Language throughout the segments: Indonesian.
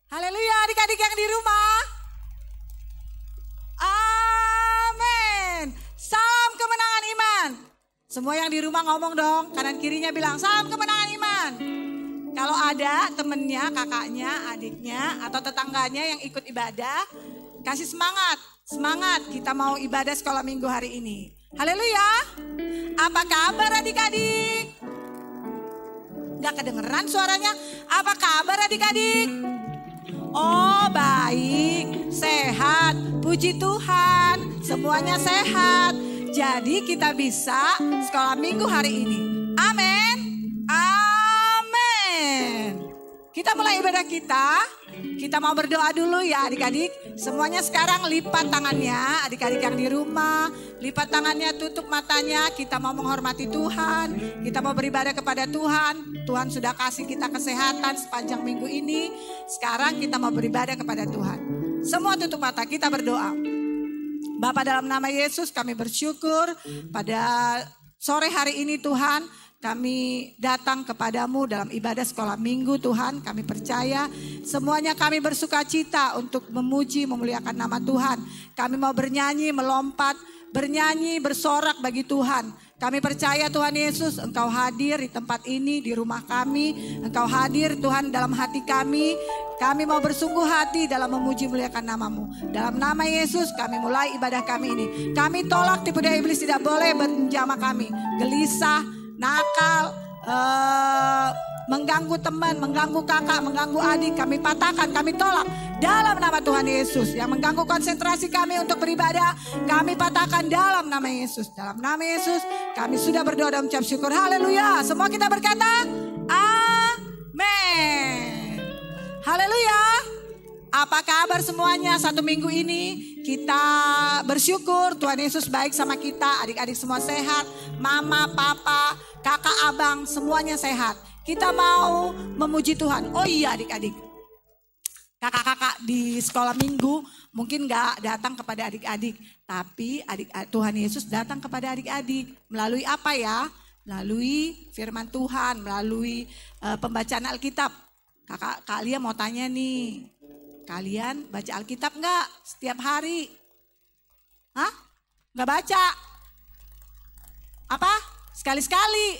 Haleluya, adik-adik yang di rumah. Amin. Salam kemenangan iman. Semua yang di rumah ngomong dong, kanan kirinya bilang salam kemenangan iman. Kalau ada temennya, kakaknya, adiknya, atau tetangganya yang ikut ibadah, kasih semangat. Semangat, kita mau ibadah sekolah minggu hari ini. Haleluya. Apa kabar adik-adik? Gak kedengeran suaranya? Apa kabar adik-adik? Oh baik, sehat, puji Tuhan, semuanya sehat. Jadi kita bisa sekolah minggu hari ini. Amin. Amin. Kita mulai ibadah kita mau berdoa dulu ya adik-adik. Semuanya sekarang lipat tangannya, adik-adik yang di rumah. Lipat tangannya, tutup matanya, kita mau menghormati Tuhan. Kita mau beribadah kepada Tuhan. Tuhan sudah kasih kita kesehatan sepanjang minggu ini. Sekarang kita mau beribadah kepada Tuhan. Semua tutup mata, kita berdoa. Bapa, dalam nama Yesus kami bersyukur pada sore hari ini Tuhan. Kami datang kepadamu dalam ibadah sekolah minggu Tuhan. Kami percaya semuanya kami bersuka cita untuk memuji, memuliakan nama Tuhan. Kami mau bernyanyi, melompat, bernyanyi, bersorak bagi Tuhan. Kami percaya Tuhan Yesus, Engkau hadir di tempat ini, di rumah kami. Engkau hadir Tuhan dalam hati kami. Kami mau bersungguh hati dalam memuji, memuliakan namamu. Dalam nama Yesus kami mulai ibadah kami ini. Kami tolak tipu daya iblis tidak boleh menjamah kami. Gelisah, nakal, mengganggu teman, mengganggu kakak, mengganggu adik, kami patahkan, kami tolak dalam nama Tuhan Yesus. Yang mengganggu konsentrasi kami untuk beribadah, kami patahkan dalam nama Yesus. Dalam nama Yesus kami sudah berdoa dan mengucap syukur. Haleluya. Semua kita berkata amin. Haleluya. Apa kabar semuanya? Satu minggu ini kita bersyukur Tuhan Yesus baik sama kita. Adik-adik semua sehat, mama, papa, kakak, abang, semuanya sehat. Kita mau memuji Tuhan. Oh iya adik-adik, kakak-kakak di sekolah minggu mungkin gak datang kepada adik-adik. Tapi Tuhan Yesus datang kepada adik-adik. Melalui apa ya? Melalui firman Tuhan, melalui pembacaan Alkitab. Kak Lia mau tanya nih. Kalian baca Alkitab enggak setiap hari? Hah? Enggak baca? Apa? Sekali-sekali?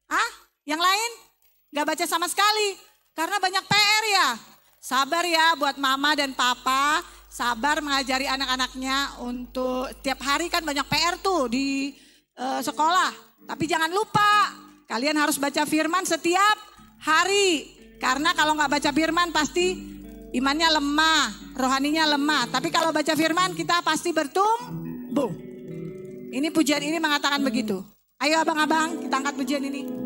Hah? Yang lain? Enggak baca sama sekali? Karena banyak PR ya? Sabar ya buat mama dan papa. Sabar mengajari anak-anaknya untuk tiap hari kan banyak PR tuh di sekolah. Tapi jangan lupa kalian harus baca firman setiap hari. Karena kalau enggak baca firman pasti imannya lemah, rohaninya lemah. Tapi kalau baca firman kita pasti bertumbuh. Ini pujian ini mengatakan begitu. Ayo abang-abang kita angkat pujian ini.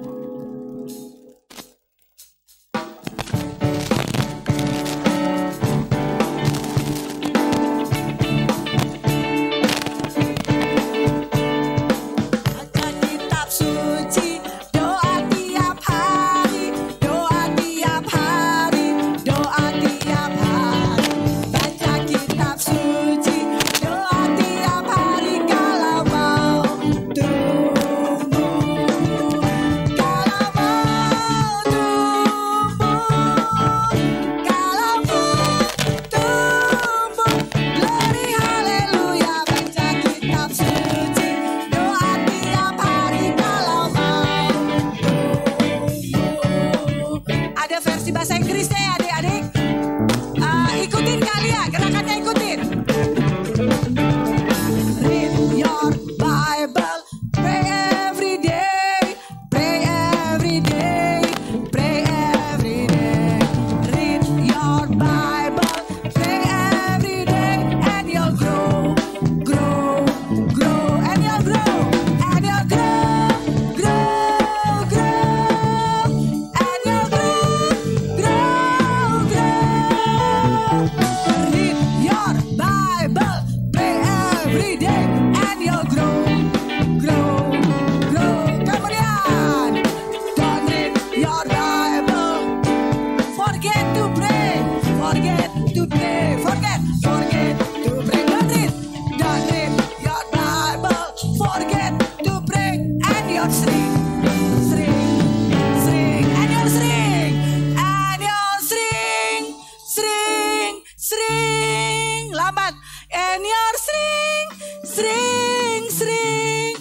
string. Lambat. And your string, string, string.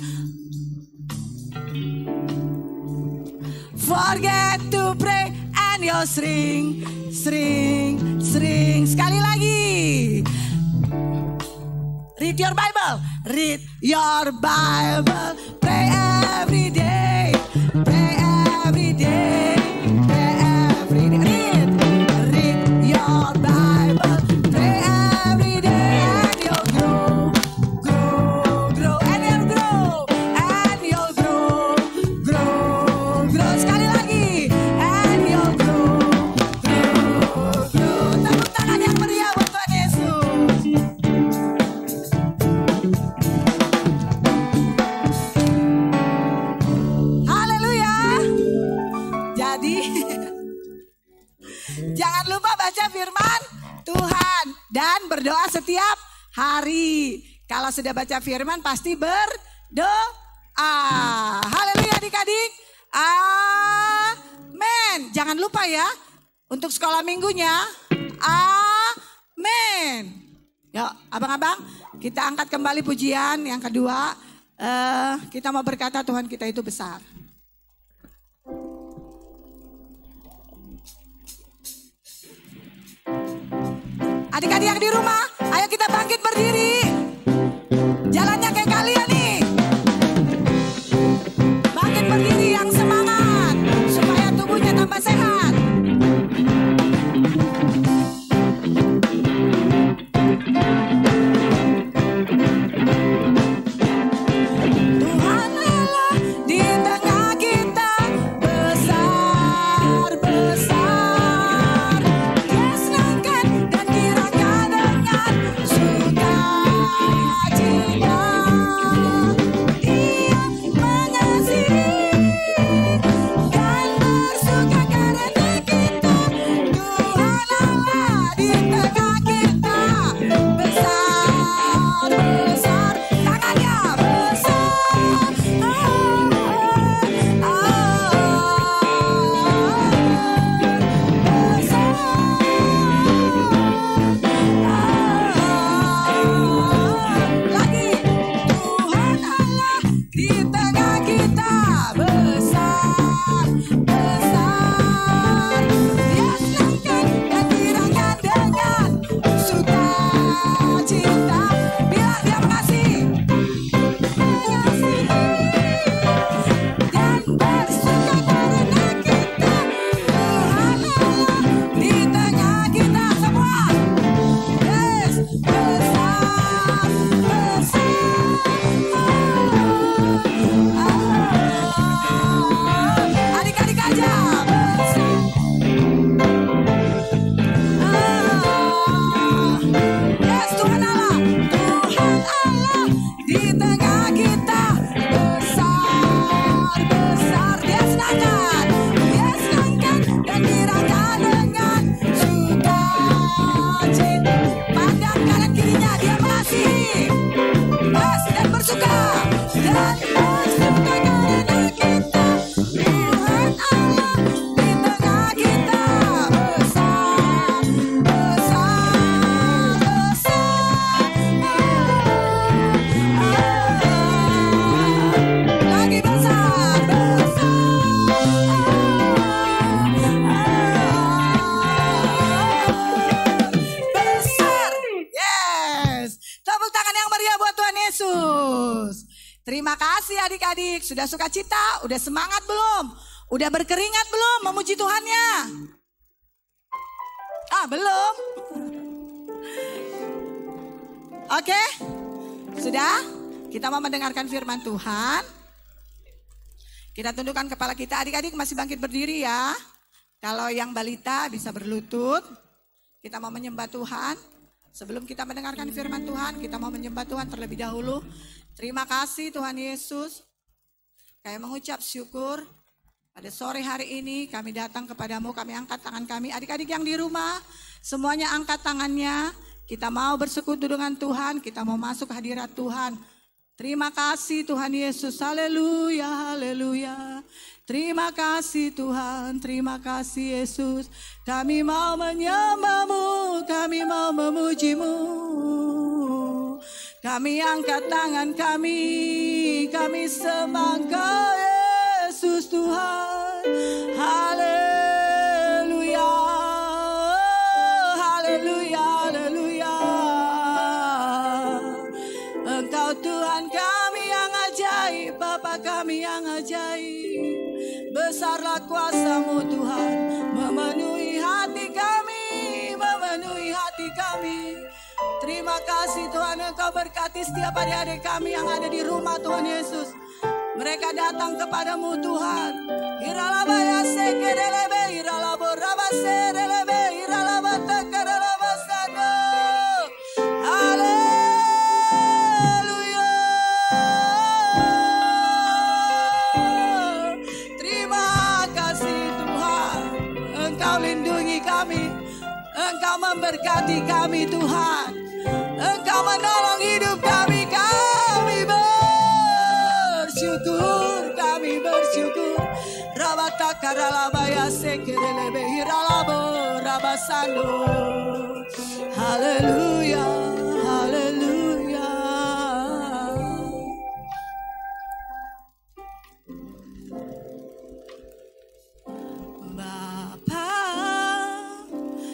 Forget to pray and your string, string, string. Sekali lagi. Read your Bible. Read your Bible. Pray every day. Pray every day. Pray every day. Read your Bible. Pray every day. And you'll grow, grow, grow. And you'll grow. And you'll grow, grow, grow. Sekali lagi. And you'll grow, grow, grow. Tepuk tangan yang meriah buat Tuhan Yesus. Haleluya. Jadi jangan lupa baca firman Tuhan dan berdoa setiap hari. Kalau sudah baca firman pasti berdoa. Haleluya adik-adik. Amin. Jangan lupa ya untuk sekolah minggunya. Amin. Yuk abang-abang kita angkat kembali pujian yang kedua. Kita mau berkata Tuhan kita itu besar. Adik-adik yang di rumah, ayo kita bangkit berdiri. Jalannya kayak kalian nih. Bangkit berdiri yang semangat supaya tubuhnya tambah sehat. Tuhan Allah di tengah kita besar, besar. Dia senangkan dan dirangka dengan sukacita. Dia mengasihi dan bersuka karena kita. Tuhan Allah di tengah kita besar, besar. Tangannya besar. Lagi Tuhan Allah di tengah kita besar, besar. Dia senangkan dan dirangkan dengan sukacita. Biar dia mengasihi dan bersuka karena kita. Tuhan Allah di tengah kita semua. Yes, besar, besar. Adik-adik aja besar. Yes, Tuhan Allah di tengah kita besar, besar. Dia senangkan dan dirangka dengan sukacita. Pandang kanan kirinya, dia mengasihi, yes, dan bersuka karena kita. Tuhan Allah di tengah kita besar, besar, besar. Lagi besar, besar. Yes. Tepuk tangan yang meriah buat Tuhan Yesus. Terima kasih adik-adik. Sudah sukacita? Udah semangat belum? Udah berkeringat belum memuji Tuhannya? Belum? Oke. Sudah? Kita mau mendengarkan firman Tuhan. Kita tundukkan kepala kita. Adik-adik masih bangkit berdiri ya. Kalau yang balita bisa berlutut. Kita mau menyembah Tuhan. Sebelum kita mendengarkan firman Tuhan, kita mau menyembah Tuhan terlebih dahulu. Terima kasih Tuhan Yesus. Kami mengucap syukur. Pada sore hari ini kami datang kepadamu, kami angkat tangan kami. Adik-adik yang di rumah, semuanya angkat tangannya. Kita mau bersekutu dengan Tuhan, kita mau masuk hadirat Tuhan. Terima kasih Tuhan Yesus, haleluya, haleluya. Terima kasih Tuhan, terima kasih Yesus. Kami mau menyembah-Mu, kami mau Kami angkat tangan kami sembah Engkau Yesus Tuhan. Haleluya, haleluya, haleluya. Engkau Tuhan kami yang ajaib, Bapa kami yang ajaib. Besarlah kuasa-Mu Tuhan, memenuhi hati kami, memenuhi hati kami. Terima kasih Tuhan, Engkau berkati setiap adik-adik kami yang ada di rumah Tuhan Yesus. Mereka datang kepadamu Tuhan. Iralabaya sekerelebe, iralaboraba serelebe, iralabata karalaba sano. Haleluya. Terima kasih Tuhan, Engkau lindungi kami, Engkau memberkati kami Tuhan. Engkau menolong hidup kami, kami bersyukur, kami bersyukur. Rabata karalabaya sekerelebe hiralabo rabasano. Haleluya, haleluya. Bapa,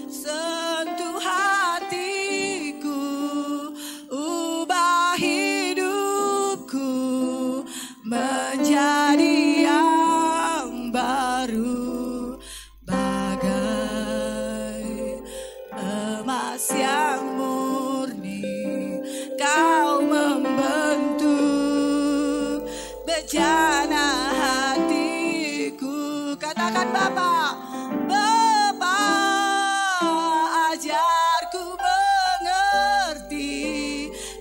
sentuh hatiku, ubah hidupku menjadi yang baru, bagai emas yang murni. Kau membentuk bejana hatiku. Katakan Bapa, Bapa, ajarku mengerti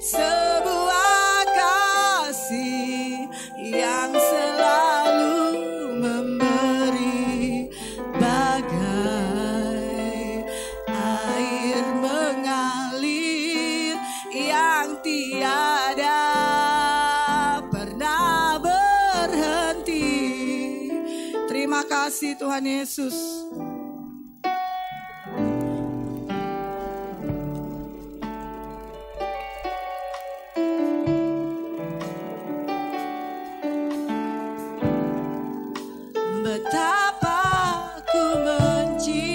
sebuah kasih yang selalu memberi, bagai air mengalir yang tiada pernah berhenti. Terima kasih Tuhan Yesus. Betapa ku mencintai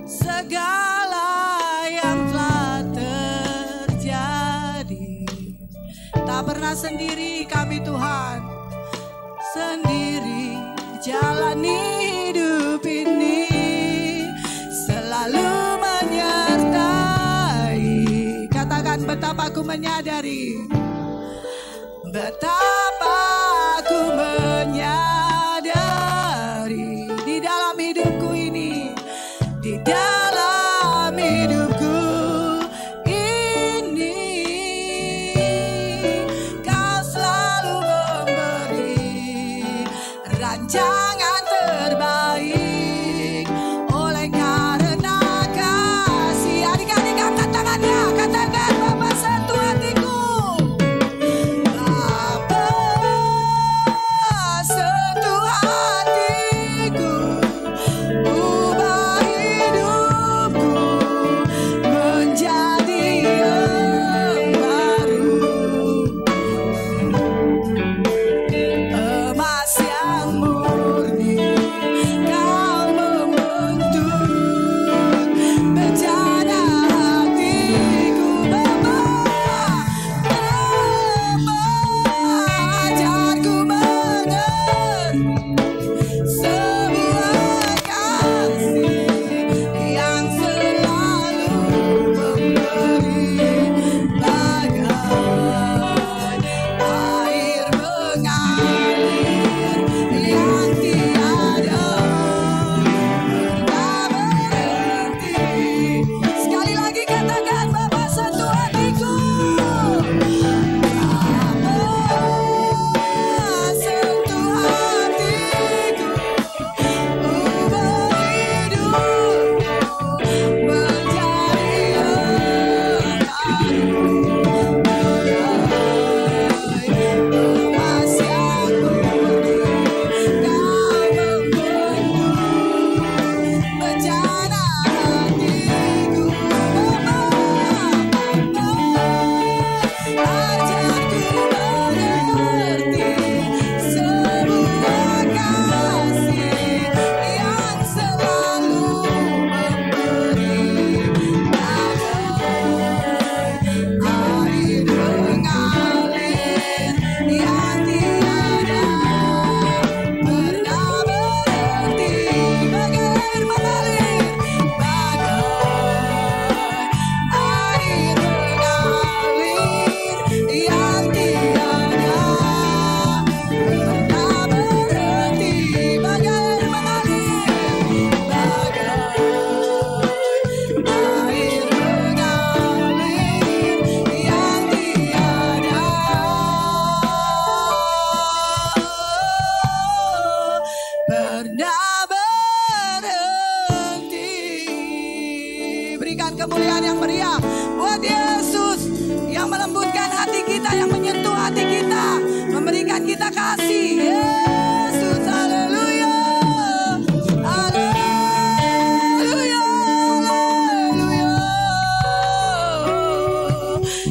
segala yang telah terjadi. Tak pernah sendiri kami Tuhan, sendiri jalani hidup ini, selalu menyertai. Katakan betapa ku menyadari, betapa ku menyadari di dalam hidupku ini, di dalam hidupku ini, Kau selalu memberi rancangan terbaik. Oleh karena kasih, adik-adik angkat tangannya, katakan Bapa sentuh hatiku. Bapa kemuliaan yang meriah buat Yesus yang melembutkan hati kita, yang menyentuh hati kita, memberikan kita kasih. Yesus, haleluya, haleluya, haleluya.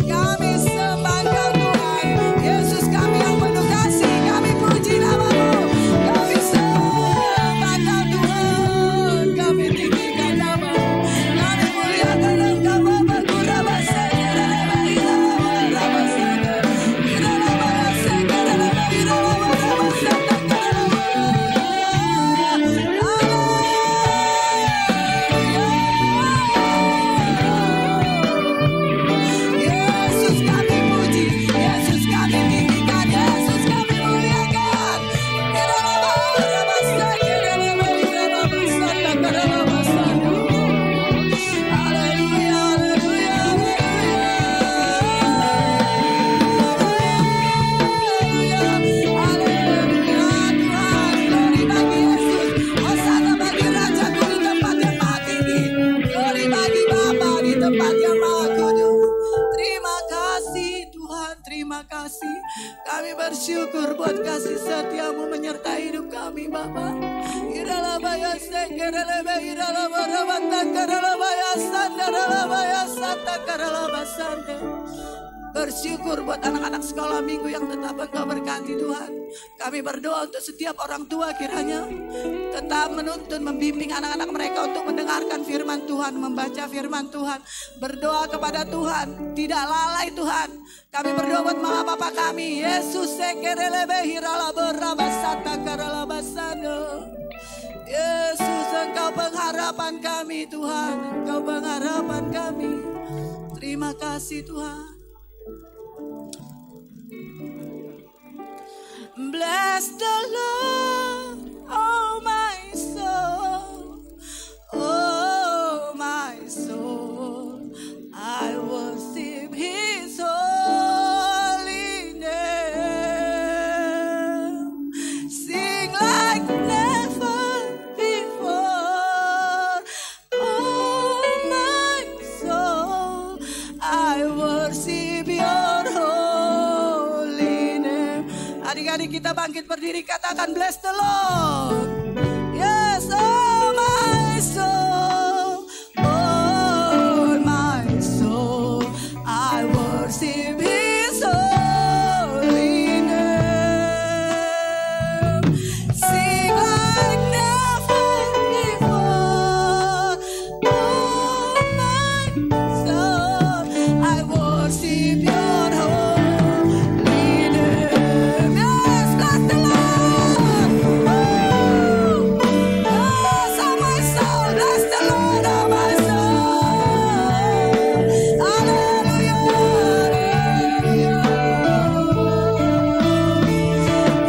Kami sembah Kau Tuhan, Yesus kami yang penuh kasih, kami puji nama-Mu. Kami sembah Kau Tuhan, kami tinggikan nama-Mu, kami muliakan Engkau Bapa Kurabasa. Yesus kami puji, Yesus kami tinggikan, Yesus kami muliakan. Haleluya, haleluya, haleluya. Tuhan, glory bagi Yesus. Hosana bagi Rajaku di tempat yang maha tinggi. Glory bagi Bapa di tempat yang maha kudus. Terima kasih Tuhan, terima kasih. Kami bersyukur buat kasih setia-Mu menyertai hidup kami Bapa. Iralabaya sekerelebe iralabara batakaralabaya sandaralabaya satakaralabasanda. Bersyukur buat anak-anak sekolah minggu yang tetap Engkau berkati Tuhan. Kami berdoa untuk setiap orang tua kiranya tetap menuntun, membimbing anak-anak mereka untuk mendengarkan firman Tuhan, membaca firman Tuhan, berdoa kepada Tuhan, tidak lalai Tuhan. Kami berdoa buat mama papa kami, Yesus sekerelebe hiralabarabasata karalabasana. Yesus, Engkau pengharapan kami Tuhan, Engkau pengharapan kami. Terima kasih Tuhan. Bless the Lord, oh my soul, oh my soul. I worship His holy name. Sing like never before, oh my soul. I worship Your holy name. Adik-adik kita bangkit berdiri, katakan bless the Lord. Yes, oh my soul, oh my soul. I worship His holy name. Sing like never before, oh my soul. I worship Your holy name. Yes, bless the Lord. Yes, oh my soul, bless the Lord, oh my soul. Hallelujah, hallelujah.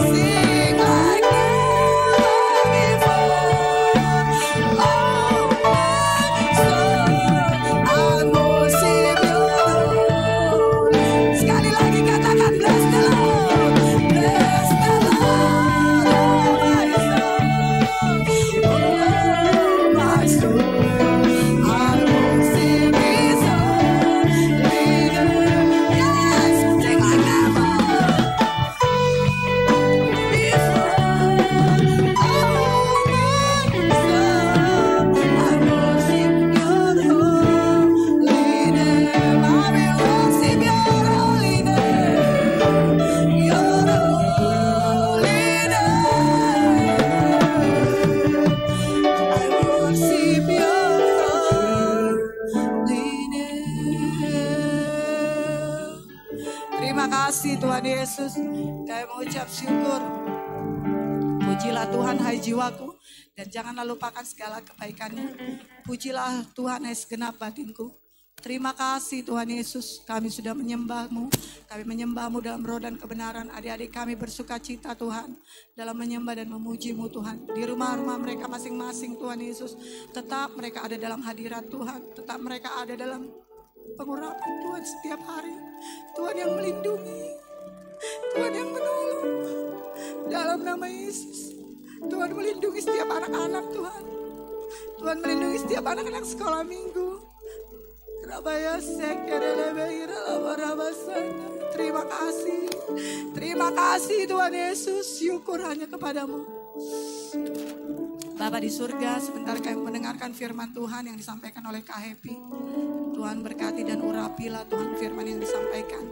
Sing like never before, oh my soul. I worship Your holy. Sekali lagi katakan bless the Lord, bless the Lord, oh my soul, oh my soul. I worship His holy name. Yes, sing like never before, oh my soul. I worship Your holy name. I will worship Your holy name, Your holy name. I worship Your holy name. Terima kasih Tuhan Yesus. Kami mengucap syukur. Pujilah Tuhan hai jiwaku, dan janganlah lupakan segala kebaikannya. Pujilah Tuhan hai segenap batinku. Terima kasih Tuhan Yesus, kami sudah menyembah-Mu. Kami menyembah-Mu dalam roh dan kebenaran. Adik-adik kami bersuka cita Tuhan dalam menyembah dan memuji-Mu Tuhan. Di rumah-rumah mereka masing-masing Tuhan Yesus, tetap mereka ada dalam hadirat Tuhan. Tetap mereka ada dalam pengurapan Tuhan setiap hari. Tuhan yang melindungi, Tuhan yang menolong. Dalam nama Yesus, Tuhan melindungi setiap anak-anak Tuhan. Tuhan melindungi setiap anak-anak sekolah minggu. Terima kasih. Terima kasih Tuhan Yesus. Syukur hanya kepadamu. Bapa di surga, sebentar kami mendengarkan firman Tuhan yang disampaikan oleh Kak Happy. Tuhan berkati dan urapilah Tuhan firman yang disampaikan.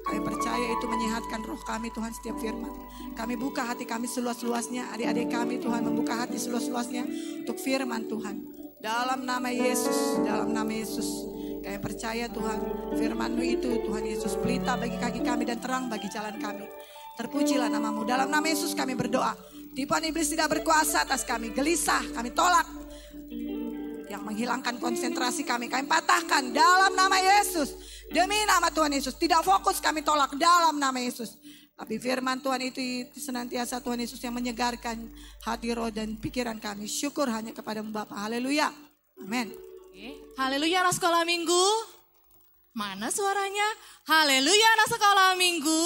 Kami percaya itu menyehatkan roh kami Tuhan setiap firman. Kami buka hati kami seluas-luasnya. Adik-adik kami Tuhan membuka hati seluas-luasnya untuk firman Tuhan. Dalam nama Yesus, dalam nama Yesus. Kami percaya Tuhan firman-Mu itu Tuhan Yesus pelita bagi kaki kami dan terang bagi jalan kami. Terpujilah namamu. Dalam nama Yesus kami berdoa. Tipuan iblis tidak berkuasa atas kami. Gelisah kami tolak. Yang menghilangkan konsentrasi kami patahkan dalam nama Yesus. Demi nama Tuhan Yesus. Tidak fokus kami tolak dalam nama Yesus. Tapi firman Tuhan itu senantiasa Tuhan Yesus yang menyegarkan hati, roh dan pikiran kami. Syukur hanya kepada-Mu Bapa. Haleluya. Amin. Haleluya anak sekolah minggu. Mana suaranya? Haleluya anak sekolah minggu.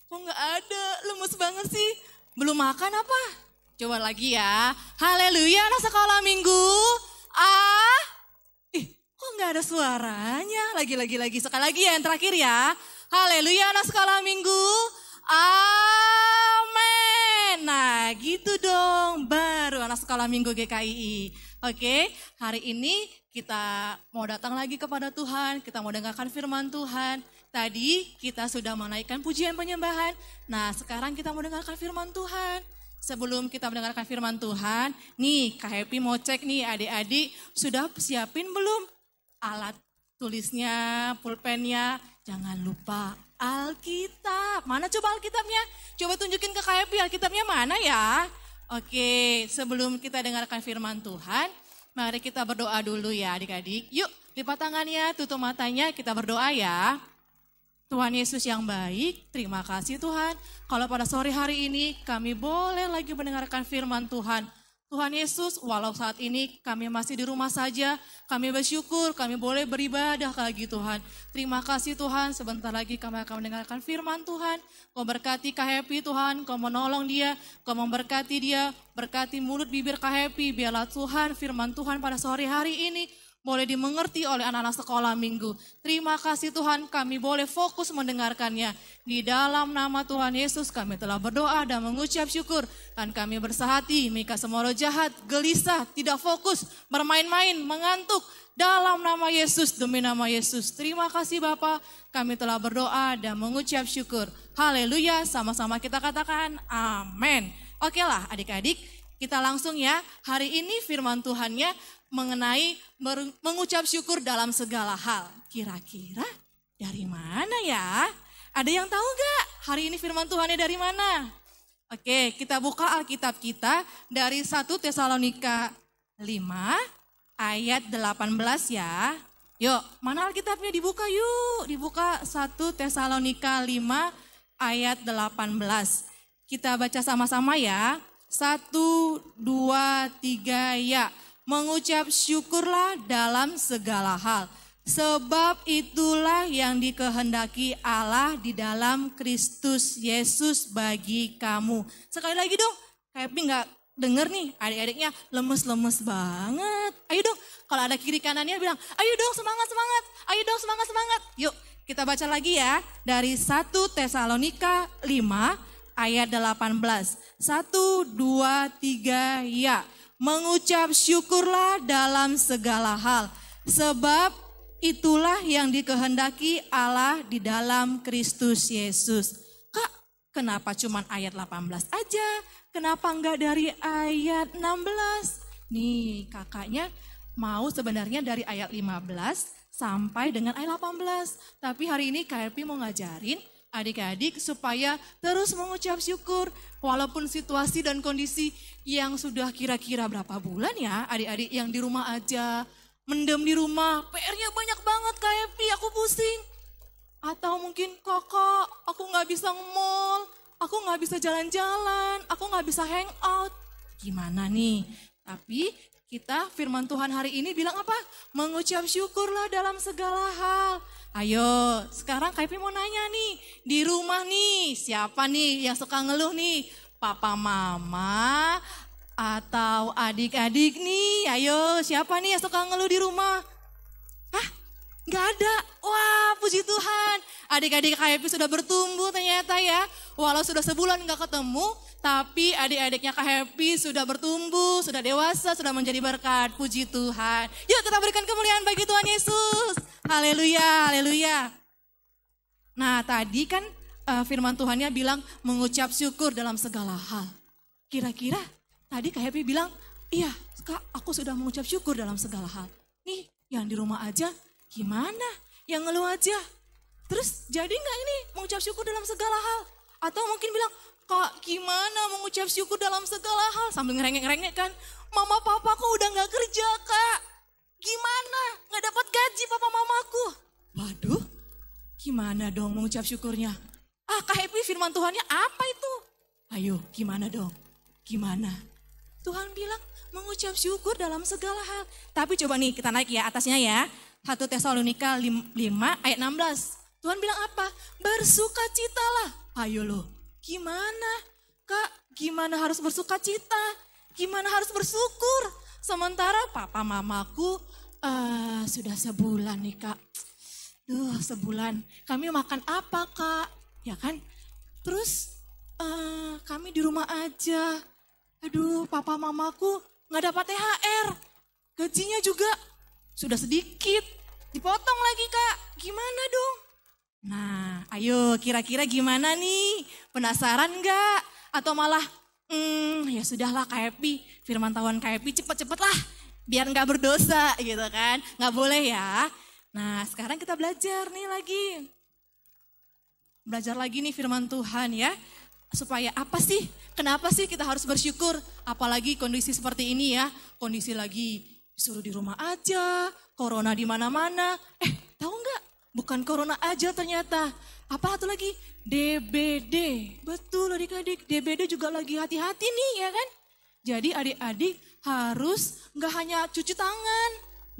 Kok gak ada? Lemes banget sih. Belum makan apa? Coba lagi ya. Haleluya anak sekolah minggu. Kok gak ada suaranya? Lagi. Sekali lagi ya yang terakhir ya. Haleluya anak sekolah minggu. Amin. Nah gitu dong. Baru anak sekolah minggu GKII. Oke, hari ini kita mau datang lagi kepada Tuhan. Kita mau dengarkan firman Tuhan. Tadi kita sudah menaikkan pujian penyembahan. Nah sekarang kita mau dengarkan firman Tuhan. Sebelum kita mendengarkan firman Tuhan, nih Kak Happy mau cek nih adik-adik sudah siapin belum alat tulisnya, pulpennya. Jangan lupa Alkitab. Mana coba Alkitabnya? Coba tunjukin ke Kak Happy Alkitabnya mana ya? Oke, sebelum kita dengarkan firman Tuhan, mari kita berdoa dulu ya adik-adik. Yuk, lipat tangannya, tutup matanya, kita berdoa ya. Tuhan Yesus yang baik, terima kasih Tuhan. Kalau pada sore hari ini kami boleh lagi mendengarkan firman Tuhan. Tuhan Yesus, walau saat ini kami masih di rumah saja, kami bersyukur, kami boleh beribadah lagi Tuhan. Terima kasih Tuhan, sebentar lagi kami akan mendengarkan firman Tuhan. Kau berkati Kak Happy Tuhan, Kau menolong dia, Kau memberkati dia, berkati mulut bibir Kak Happy. Biarlah Tuhan firman Tuhan pada sore hari ini boleh dimengerti oleh anak-anak sekolah minggu. Terima kasih Tuhan, kami boleh fokus mendengarkannya. Di dalam nama Tuhan Yesus kami telah berdoa dan mengucap syukur. Dan kami bersahati, mereka semua roh jahat, gelisah, tidak fokus, bermain-main, mengantuk. Dalam nama Yesus, demi nama Yesus. Terima kasih Bapa, kami telah berdoa dan mengucap syukur. Haleluya, sama-sama kita katakan amin. Oke lah adik-adik, kita langsung ya. Hari ini firman Tuhannya mengenai mengucap syukur dalam segala hal. Kira-kira dari mana ya? Ada yang tahu gak hari ini firman Tuhannya dari mana? Oke, kita buka Alkitab kita dari 1 Tesalonika 5 ayat 18 ya. Yuk, mana Alkitabnya dibuka yuk. Dibuka 1 Tesalonika 5 ayat 18. Kita baca sama-sama ya. 1, 2, 3 ya. Mengucap syukurlah dalam segala hal. Sebab itulah yang dikehendaki Allah di dalam Kristus Yesus bagi kamu. Sekali lagi dong, kayak nggak denger nih adik-adiknya lemes-lemes banget. Ayo dong, kalau ada kiri kanannya bilang, ayo dong semangat-semangat, ayo dong semangat-semangat. Yuk kita baca lagi ya dari 1 Tesalonika 5 ayat 18. 1, 2, 3 ya. Mengucap syukurlah dalam segala hal. Sebab itulah yang dikehendaki Allah di dalam Kristus Yesus. Kak, kenapa cuma ayat 18 aja? Kenapa enggak dari ayat 16? Nih kakaknya mau sebenarnya dari ayat 15 sampai dengan ayat 18. Tapi hari ini KRP mau ngajarin adik-adik supaya terus mengucap syukur. Walaupun situasi dan kondisi yang sudah kira-kira berapa bulan ya adik-adik yang di rumah aja. Mendem di rumah, PR-nya banyak banget KRP, aku pusing. Atau mungkin kakak, aku gak bisa nge-mall, aku gak bisa jalan-jalan, aku gak bisa hangout. Gimana nih? Tapi kita firman Tuhan hari ini bilang apa? Mengucap syukurlah dalam segala hal. Ayo, sekarang KP mau nanya nih, di rumah nih, siapa nih yang suka ngeluh nih? Papa, mama, Atau adik-adik nih, ayo siapa nih yang suka ngeluh di rumah? Hah? Nggak ada. Wah, puji Tuhan. Adik-adik KHP sudah bertumbuh ternyata ya. Walau sudah sebulan nggak ketemu, tapi adik-adiknya KHP sudah bertumbuh, sudah dewasa, sudah menjadi berkat. Puji Tuhan. Yuk kita berikan kemuliaan bagi Tuhan Yesus. Haleluya, haleluya. Nah tadi kan firman Tuhannya bilang mengucap syukur dalam segala hal. Kira-kira tadi Kak Happy bilang, iya Kak aku sudah mengucap syukur dalam segala hal. Nih yang di rumah aja gimana? Yang ngeluh aja. Terus jadi gak ini mengucap syukur dalam segala hal? Atau mungkin bilang, Kak gimana mengucap syukur dalam segala hal? Sambil ngerengek-ngerengek kan, mama papaku udah gak kerja Kak. Gimana? Gak dapat gaji papa mamaku. Waduh, gimana dong mengucap syukurnya? Kak Happy firman Tuhannya apa itu? Ayo gimana dong? Gimana? Tuhan bilang mengucap syukur dalam segala hal. Tapi coba nih kita naik ya atasnya ya. 1 Tesalonika 5 ayat 16. Tuhan bilang apa? Bersukacitalah. Ayo loh, gimana? Kak, gimana harus bersukacita? Gimana harus bersyukur? Sementara papa mamaku sudah sebulan nih Kak. Sebulan. Kami makan apa Kak? Ya kan? Terus kami di rumah aja. Aduh, papa mamaku gak dapat THR. Gajinya juga sudah sedikit. Dipotong lagi Kak. Gimana dong? Nah, ayo kira-kira gimana nih? Penasaran gak? Atau malah, ya sudahlah Kak Happy. Firman Tuhan Kak Happy cepet-cepet lah. Biar gak berdosa gitu kan. Gak boleh ya. Nah, sekarang kita belajar nih lagi. Belajar lagi nih firman Tuhan ya. Supaya apa sih? Kenapa sih kita harus bersyukur? Apalagi kondisi seperti ini ya. Kondisi lagi suruh di rumah aja, corona di mana-mana. Tahu nggak? Bukan corona aja ternyata. Apa satu lagi? DBD. Betul adik-adik, DBD juga lagi hati-hati nih ya kan? Jadi adik-adik harus nggak hanya cuci tangan.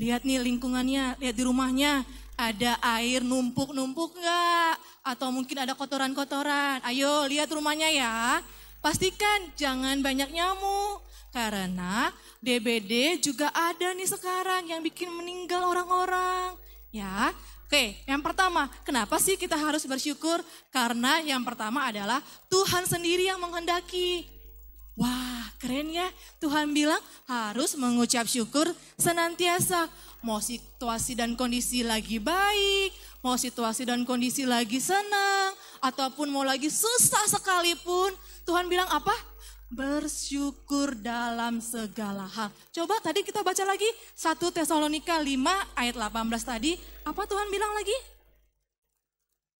Lihat nih lingkungannya, lihat di rumahnya. Ada air numpuk-numpuk nggak? Atau mungkin ada kotoran-kotoran. Ayo lihat rumahnya ya. Pastikan jangan banyak nyamuk. Karena DBD juga ada nih sekarang yang bikin meninggal orang-orang. Ya, oke, yang pertama, kenapa sih kita harus bersyukur? Karena yang pertama adalah Tuhan sendiri yang menghendaki. Wah, keren ya. Tuhan bilang harus mengucap syukur senantiasa. Mau situasi dan kondisi lagi baik, mau situasi dan kondisi lagi senang, ataupun mau lagi susah sekalipun, Tuhan bilang apa? Bersyukur dalam segala hal. Coba tadi kita baca lagi 1 Tesalonika 5 ayat 18 tadi. Apa Tuhan bilang lagi?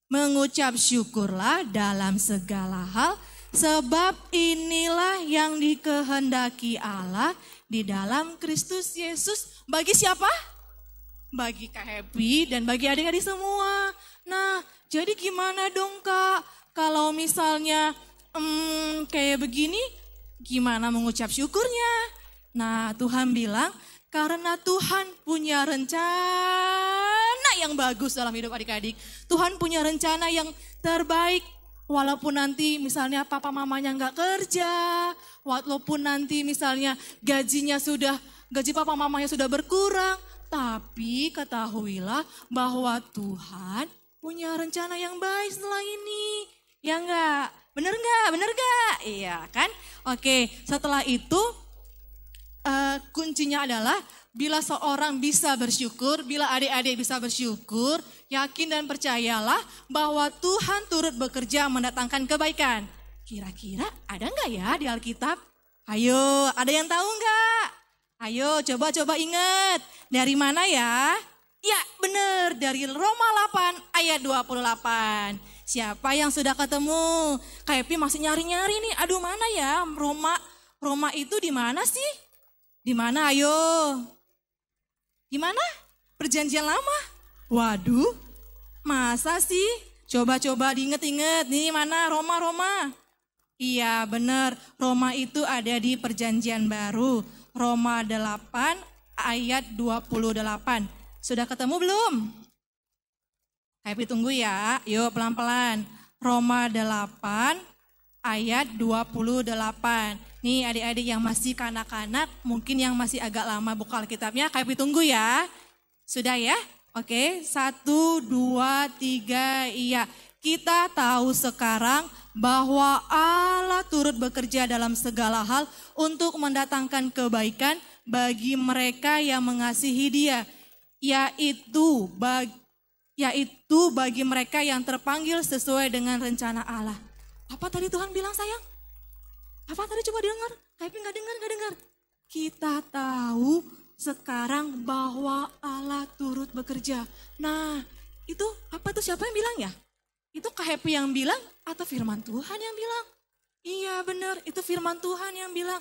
Mengucap syukurlah dalam segala hal, sebab inilah yang dikehendaki Allah di dalam Kristus Yesus. Bagi siapa? Bagi Kak Happy dan bagi adik-adik semua. Nah, jadi gimana dong Kak? Kalau misalnya kayak begini, gimana mengucap syukurnya? Nah, Tuhan bilang, karena Tuhan punya rencana yang bagus dalam hidup adik-adik. Tuhan punya rencana yang terbaik. Walaupun nanti misalnya papa mamanya nggak kerja, walaupun nanti misalnya gaji papa mamanya sudah berkurang, tapi ketahuilah bahwa Tuhan punya rencana yang baik setelah ini. Ya enggak? Bener enggak? Bener enggak? Iya kan? Oke, setelah itu kuncinya adalah bila seorang bisa bersyukur, bila adik-adik bisa bersyukur, yakin dan percayalah bahwa Tuhan turut bekerja mendatangkan kebaikan. Kira-kira ada enggak ya di Alkitab? Ayo, ada yang tahu enggak? Ayo coba ingat. Dari mana ya? Ya benar, dari Roma 8 ayat 28. Siapa yang sudah ketemu? Kak Epi masih nyari-nyari nih. Aduh mana ya Roma itu di mana sih? Di mana ayo? Di mana? Perjanjian lama? Waduh, masa sih? Coba diinget-inget. Nih mana Roma? Iya benar, Roma itu ada di perjanjian baru. Roma 8 ayat 28. Sudah ketemu belum? Happy tunggu ya, yuk pelan-pelan. Roma 8 ayat 28. Nih adik-adik yang masih kanak-kanak, mungkin yang masih agak lama buka Alkitabnya, kami tunggu ya. Sudah ya? Oke, 1, 2, 3, iya. Kita tahu sekarang bahwa Allah turut bekerja dalam segala hal untuk mendatangkan kebaikan bagi mereka yang mengasihi Dia, yaitu bagi mereka yang terpanggil sesuai dengan rencana Allah. Apa tadi Tuhan bilang sayang? Apa tadi coba dengar? Kayak nggak dengar. Kita tahu sekarang bahwa Allah turut bekerja. Nah, itu apa itu siapa yang bilang ya? Itu Kak Happy yang bilang atau firman Tuhan yang bilang? Iya benar, itu firman Tuhan yang bilang.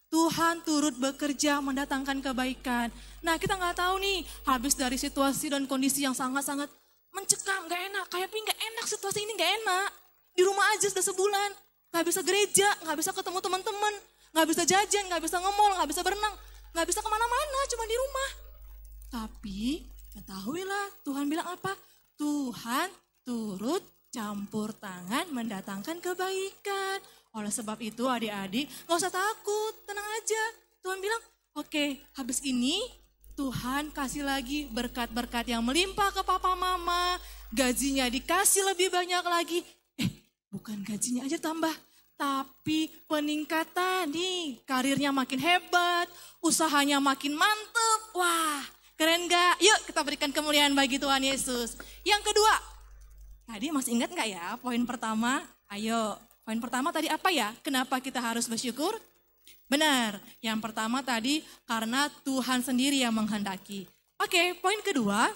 Tuhan turut bekerja mendatangkan kebaikan. Nah kita nggak tahu nih, habis dari situasi dan kondisi yang sangat-sangat mencekam, nggak enak. Kayak nggak enak, situasi ini nggak enak. Di rumah aja sudah sebulan, nggak bisa gereja, nggak bisa ketemu teman-teman, nggak bisa jajan, nggak bisa nge-mall, nggak bisa berenang, nggak bisa kemana-mana, cuma di rumah. Tapi ketahuilah Tuhan bilang apa? Tuhan turut campur tangan mendatangkan kebaikan. Oleh sebab itu adik-adik gak usah takut, tenang aja. Tuhan bilang, oke, habis ini Tuhan kasih lagi berkat-berkat yang melimpah ke papa mama. Gajinya dikasih lebih banyak lagi. Bukan gajinya aja tambah, tapi peningkatan nih. Karirnya makin hebat, usahanya makin mantep. Wah, keren gak? Yuk kita berikan kemuliaan bagi Tuhan Yesus. Yang kedua, tadi masih ingat gak ya poin pertama? Ayo. Poin pertama tadi apa ya? Kenapa kita harus bersyukur? Benar, yang pertama tadi karena Tuhan sendiri yang menghendaki. Oke, poin kedua,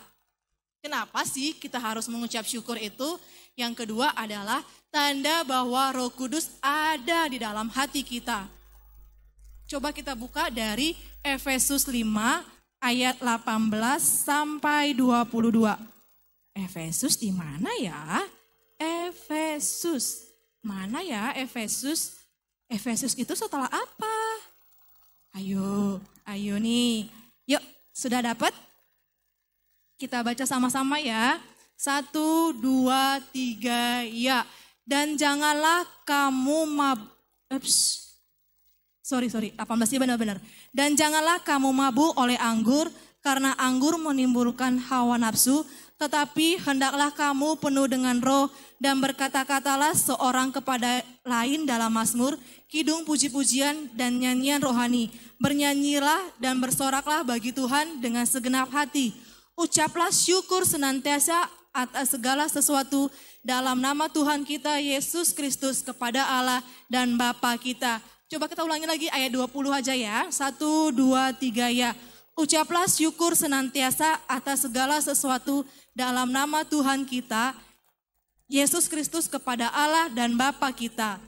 kenapa sih kita harus mengucap syukur itu? Yang kedua adalah tanda bahwa Roh Kudus ada di dalam hati kita. Coba kita buka dari Efesus 5 ayat 18 sampai 22. Efesus di mana ya? Efesus. Mana ya Efesus? Efesus itu setelah apa? Ayo nih. Yuk, sudah dapat? Kita baca sama-sama ya. 1, 2, 3, ya. Dan janganlah kamu Sorry, 18 ya benar-benar. Dan janganlah kamu mabuk oleh anggur, karena anggur menimbulkan hawa nafsu, tetapi hendaklah kamu penuh dengan roh dan berkata-katalah seorang kepada lain dalam mazmur, kidung puji-pujian dan nyanyian rohani. Bernyanyilah dan bersoraklah bagi Tuhan dengan segenap hati. Ucaplah syukur senantiasa atas segala sesuatu dalam nama Tuhan kita Yesus Kristus kepada Allah dan Bapa kita. Coba kita ulangi lagi ayat 20 aja ya. 1, 2, 3 ya. Ucaplah syukur senantiasa atas segala sesuatu dalam nama Tuhan kita, Yesus Kristus kepada Allah dan Bapa kita.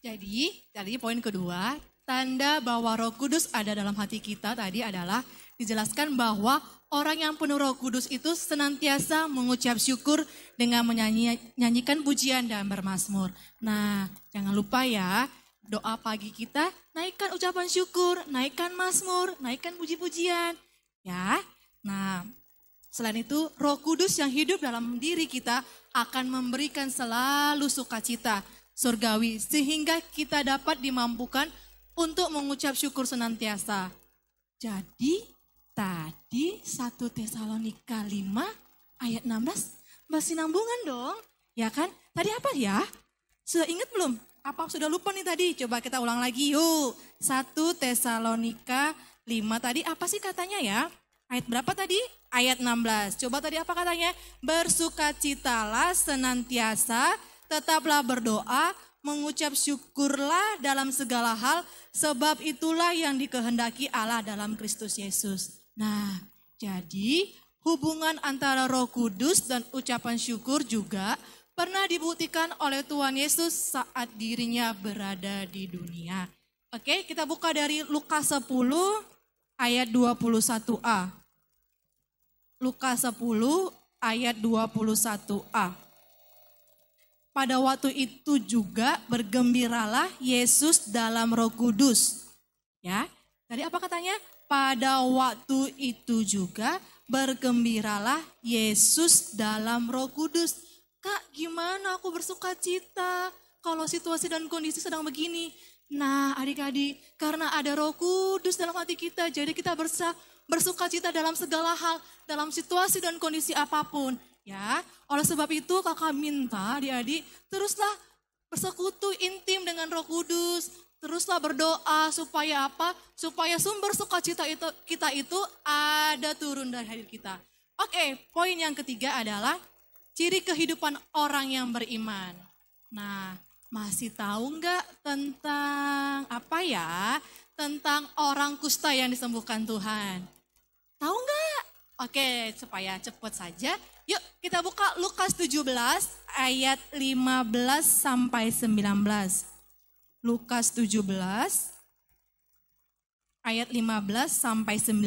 Jadi poin kedua, tanda bahwa Roh Kudus ada dalam hati kita tadi adalah dijelaskan bahwa orang yang penuh Roh Kudus itu senantiasa mengucap syukur dengan menyanyikan pujian dan bermazmur. Nah, jangan lupa ya, doa pagi kita naikkan ucapan syukur, naikkan mazmur, naikkan puji-pujian. Ya, nah selain itu Roh Kudus yang hidup dalam diri kita akan memberikan selalu sukacita surgawi sehingga kita dapat dimampukan untuk mengucap syukur senantiasa. Jadi tadi 1 Tesalonika 5 ayat 16 masih nambungan dong. Ya kan? Tadi apa ya? Sudah ingat belum? Apa sudah lupa nih tadi? Coba kita ulang lagi yuk. 1 Tesalonika 5 tadi apa sih katanya ya? Ayat berapa tadi? Ayat 16. Coba tadi apa katanya? Bersukacitalah senantiasa, tetaplah berdoa, mengucap syukurlah dalam segala hal, sebab itulah yang dikehendaki Allah dalam Kristus Yesus. Nah, jadi hubungan antara Roh Kudus dan ucapan syukur juga pernah dibuktikan oleh Tuhan Yesus saat dirinya berada di dunia. Oke, kita buka dari Lukas 10 ayat 21a. Lukas 10 ayat 21a. Pada waktu itu juga bergembiralah Yesus dalam Roh Kudus. Ya, tadi apa katanya? Pada waktu itu juga bergembiralah Yesus dalam Roh Kudus. Kak, gimana aku bersuka cita kalau situasi dan kondisi sedang begini? Nah adik-adik, karena ada Roh Kudus dalam hati kita, jadi kita bersuka cita dalam segala hal, dalam situasi dan kondisi apapun. Ya, oleh sebab itu kakak minta adik-adik, teruslah bersekutu intim dengan Roh Kudus. Teruslah berdoa supaya apa? Supaya sumber sukacita kita itu ada turun dari hati kita. Oke, poin yang ketiga adalah ciri kehidupan orang yang beriman. Nah, masih tahu nggak tentang apa ya? Tentang orang kusta yang disembuhkan Tuhan. Tahu nggak? Oke, supaya cepat saja. Yuk kita buka Lukas 17 ayat 15 sampai 19. Lukas 17 ayat 15 sampai 19.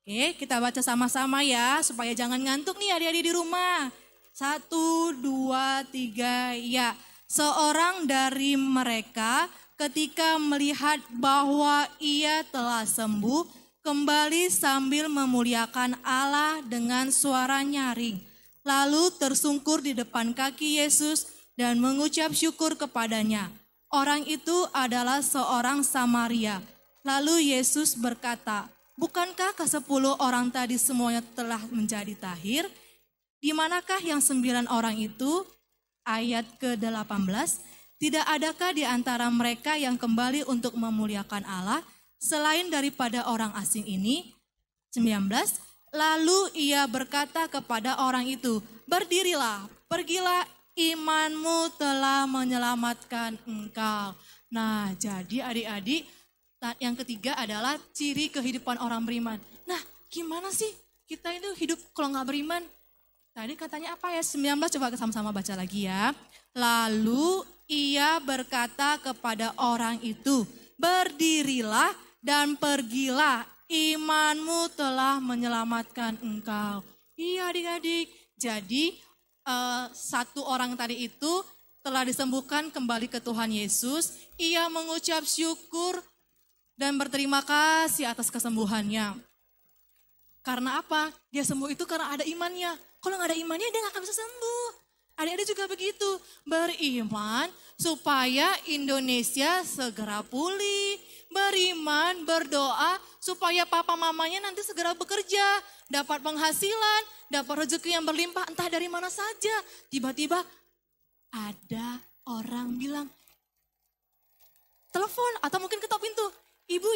Oke, kita baca sama-sama ya, supaya jangan ngantuk nih adik-adik di rumah. 1, 2, 3, ya. Seorang dari mereka ketika melihat bahwa ia telah sembuh, kembali sambil memuliakan Allah dengan suara nyaring. Lalu tersungkur di depan kaki Yesus dan mengucap syukur kepadanya. Orang itu adalah seorang Samaria. Lalu Yesus berkata, bukankah ke-10 orang tadi semuanya telah menjadi tahir? Di manakah yang 9 orang itu? Ayat ke-18, tidak adakah di antara mereka yang kembali untuk memuliakan Allah selain daripada orang asing ini? 19, lalu ia berkata kepada orang itu, berdirilah, pergilah, imanmu telah menyelamatkan engkau. Nah, jadi adik-adik, yang ketiga adalah ciri kehidupan orang beriman. Nah, gimana sih kita itu hidup kalau nggak beriman? Tadi katanya apa ya? 19, coba sama-sama baca lagi ya. Lalu ia berkata kepada orang itu, berdirilah dan pergilah, imanmu telah menyelamatkan engkau. Iya adik-adik, jadi satu orang tadi itu telah disembuhkan kembali ke Tuhan Yesus. Ia mengucap syukur dan berterima kasih atas kesembuhannya. Karena apa? Dia sembuh itu karena ada imannya. Kalau nggak ada imannya dia nggak akan bisa sembuh. Adik-adik juga begitu. Beriman supaya Indonesia segera pulih. Beriman, berdoa supaya papa mamanya nanti segera bekerja. Dapat penghasilan, dapat rezeki yang berlimpah entah dari mana saja. Tiba-tiba ada orang bilang, telepon atau mungkin ketok pintu. Ibu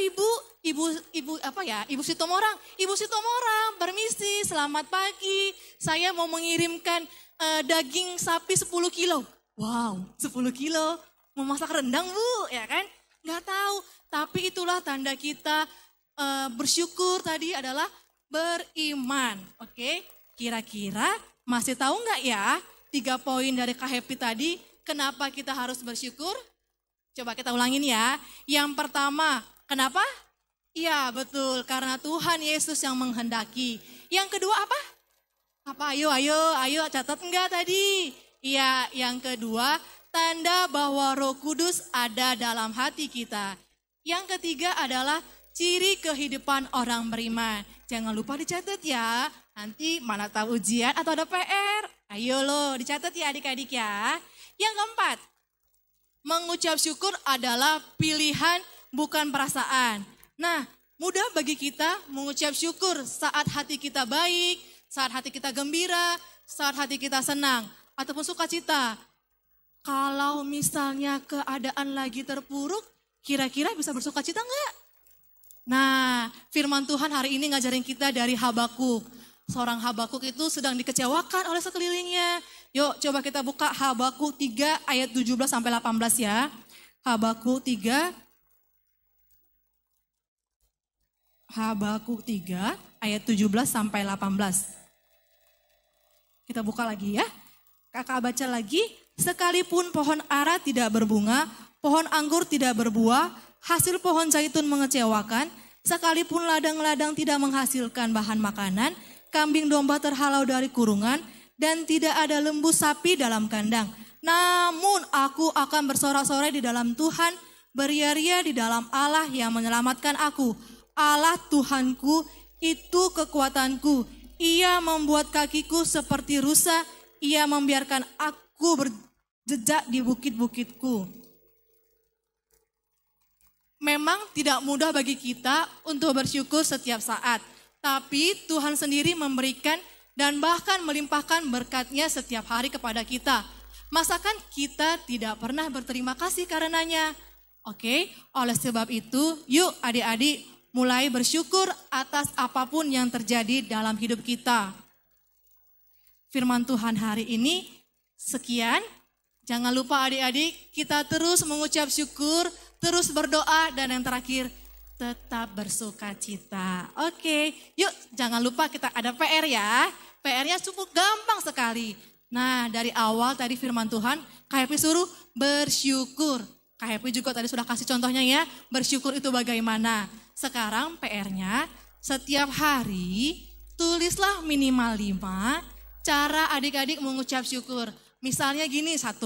Sitomorang, permisi, selamat pagi. Saya mau mengirimkan daging sapi 10 kilo. Wow, 10 kilo. Mau masak rendang bu, ya kan? Nggak tahu, tapi itulah tanda kita bersyukur tadi adalah beriman. Oke, kira-kira masih tahu nggak ya 3 poin dari Kak Happy tadi, kenapa kita harus bersyukur? Coba kita ulangin ya. Yang pertama, kenapa? Iya betul, karena Tuhan Yesus yang menghendaki. Yang kedua apa? Apa? Ayo catat enggak tadi? Iya, yang kedua, tanda bahwa Roh Kudus ada dalam hati kita. Yang ketiga adalah ciri kehidupan orang beriman. Jangan lupa dicatat ya, nanti mana tahu ujian atau ada PR. Ayo loh, dicatat ya adik-adik ya. Yang keempat, mengucap syukur adalah pilihan bukan perasaan. Nah, mudah bagi kita mengucap syukur saat hati kita baik, saat hati kita gembira, saat hati kita senang, ataupun sukacita. Kalau misalnya keadaan lagi terpuruk, kira-kira bisa bersukacita enggak? Nah, firman Tuhan hari ini ngajarin kita dari Habakuk. Seorang Habakuk itu sedang dikecewakan oleh sekelilingnya. Yuk coba kita buka Habakuk 3 ayat 17 sampai 18 ya. Habakuk 3 ayat 17 sampai 18. Kita buka lagi ya. Kakak baca lagi. Sekalipun pohon ara tidak berbunga, pohon anggur tidak berbuah, hasil pohon zaitun mengecewakan, sekalipun ladang-ladang tidak menghasilkan bahan makanan, kambing domba terhalau dari kurungan, dan tidak ada lembu sapi dalam kandang. Namun aku akan bersorak-sorai di dalam Tuhan, beria-ria di dalam Allah yang menyelamatkan aku. Allah Tuhanku itu kekuatanku. Ia membuat kakiku seperti rusa, ia membiarkan aku berjejak di bukit-bukitku. memang tidak mudah bagi kita untuk bersyukur setiap saat. Tapi Tuhan sendiri memberikan dan bahkan melimpahkan berkat-Nya setiap hari kepada kita. Masakan kita tidak pernah berterima kasih karenanya? Oke, oleh sebab itu, yuk adik-adik mulai bersyukur atas apapun yang terjadi dalam hidup kita. Firman Tuhan hari ini sekian. Jangan lupa adik-adik, kita terus mengucap syukur, terus berdoa, dan yang terakhir, tetap bersuka cita. Oke, yuk jangan lupa kita ada PR ya. PR-nya cukup gampang sekali. Nah, dari awal tadi firman Tuhan, KHP suruh bersyukur. KHP juga tadi sudah kasih contohnya ya, bersyukur itu bagaimana. Sekarang PR-nya, setiap hari tulislah minimal 5 cara adik-adik mengucap syukur. Misalnya gini, 1,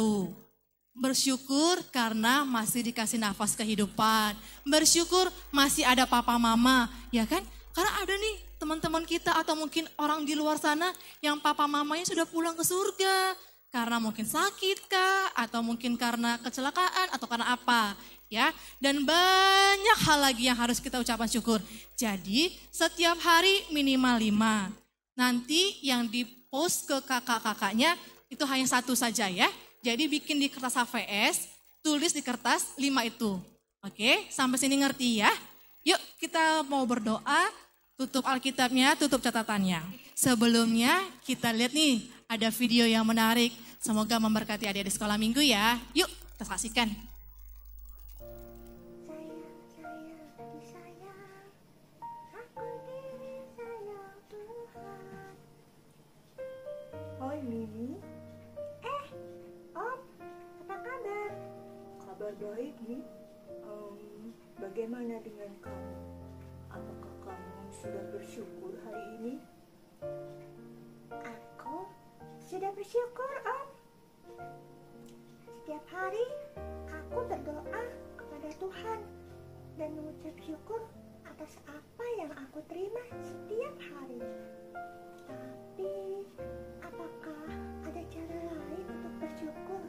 bersyukur karena masih dikasih nafas kehidupan. Bersyukur masih ada papa mama, ya kan? Karena ada nih teman-teman kita atau mungkin orang di luar sana yang papa mamanya sudah pulang ke surga. Karena mungkin sakit kah? Atau mungkin karena kecelakaan atau karena apa? Ya, dan banyak hal lagi yang harus kita ucapkan syukur. Jadi setiap hari minimal 5. Nanti yang di-post ke kakak-kakaknya itu hanya 1 saja ya. Jadi bikin di kertas HVS, tulis di kertas 5 itu. Oke, sampai sini ngerti ya? Yuk kita mau berdoa, tutup Alkitabnya, tutup catatannya. Sebelumnya kita lihat nih, ada video yang menarik. Semoga memberkati adik-adik sekolah minggu ya. Yuk kita saksikan. Hai Mimi. Om, apa kabar? Kabar baik nih. Bagaimana dengan kamu? Apakah kamu sudah bersyukur hari ini? Aku sudah bersyukur, Om. Setiap hari aku berdoa kepada Tuhan dan mengucap syukur atas apa yang aku terima setiap hari. Tapi, apakah ada cara lain untuk bersyukur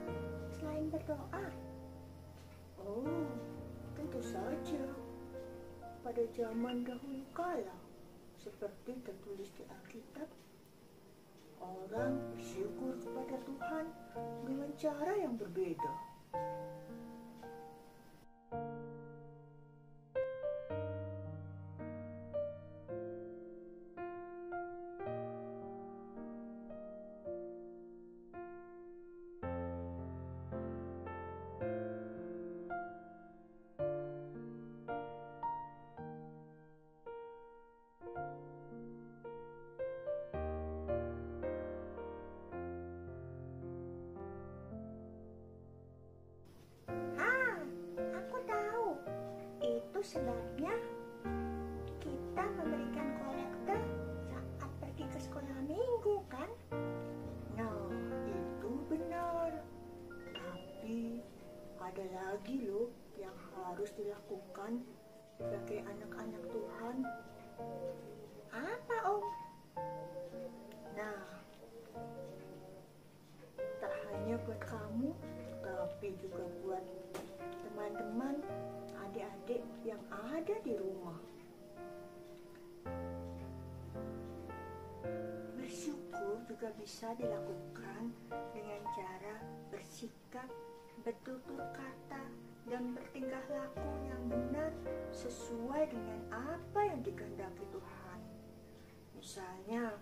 selain berdoa? Oh, tentu saja. Pada zaman dahulu kala, seperti tertulis di Alkitab, orang bersyukur kepada Tuhan dengan cara yang berbeda. Sebabnya kita memberikan kolekte saat pergi ke sekolah minggu kan? Nah, itu benar. Tapi ada lagi loh yang harus dilakukan sebagai anak-anak Tuhan. Apa, Om? Nah, tak hanya buat kamu, tapi juga buat teman-teman, adik-adik yang ada di rumah. Bersyukur juga bisa dilakukan dengan cara bersikap, bertutur kata, dan bertingkah laku yang benar sesuai dengan apa yang dikehendaki Tuhan. Misalnya,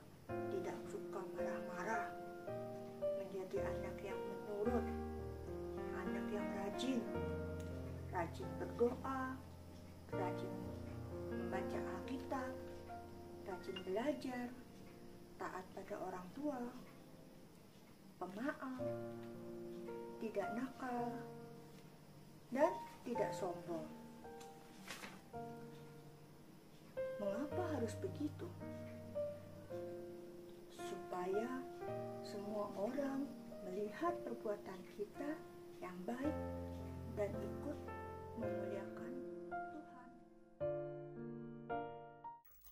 tidak suka marah-marah, menjadi anak yang menurut, anak yang rajin berdoa, rajin membaca Alkitab, rajin belajar, taat pada orang tua, pemaaf, tidak nakal, dan tidak sombong. Mengapa harus begitu? Supaya semua orang melihat perbuatan kita yang baik dan ikut memuliakan Tuhan.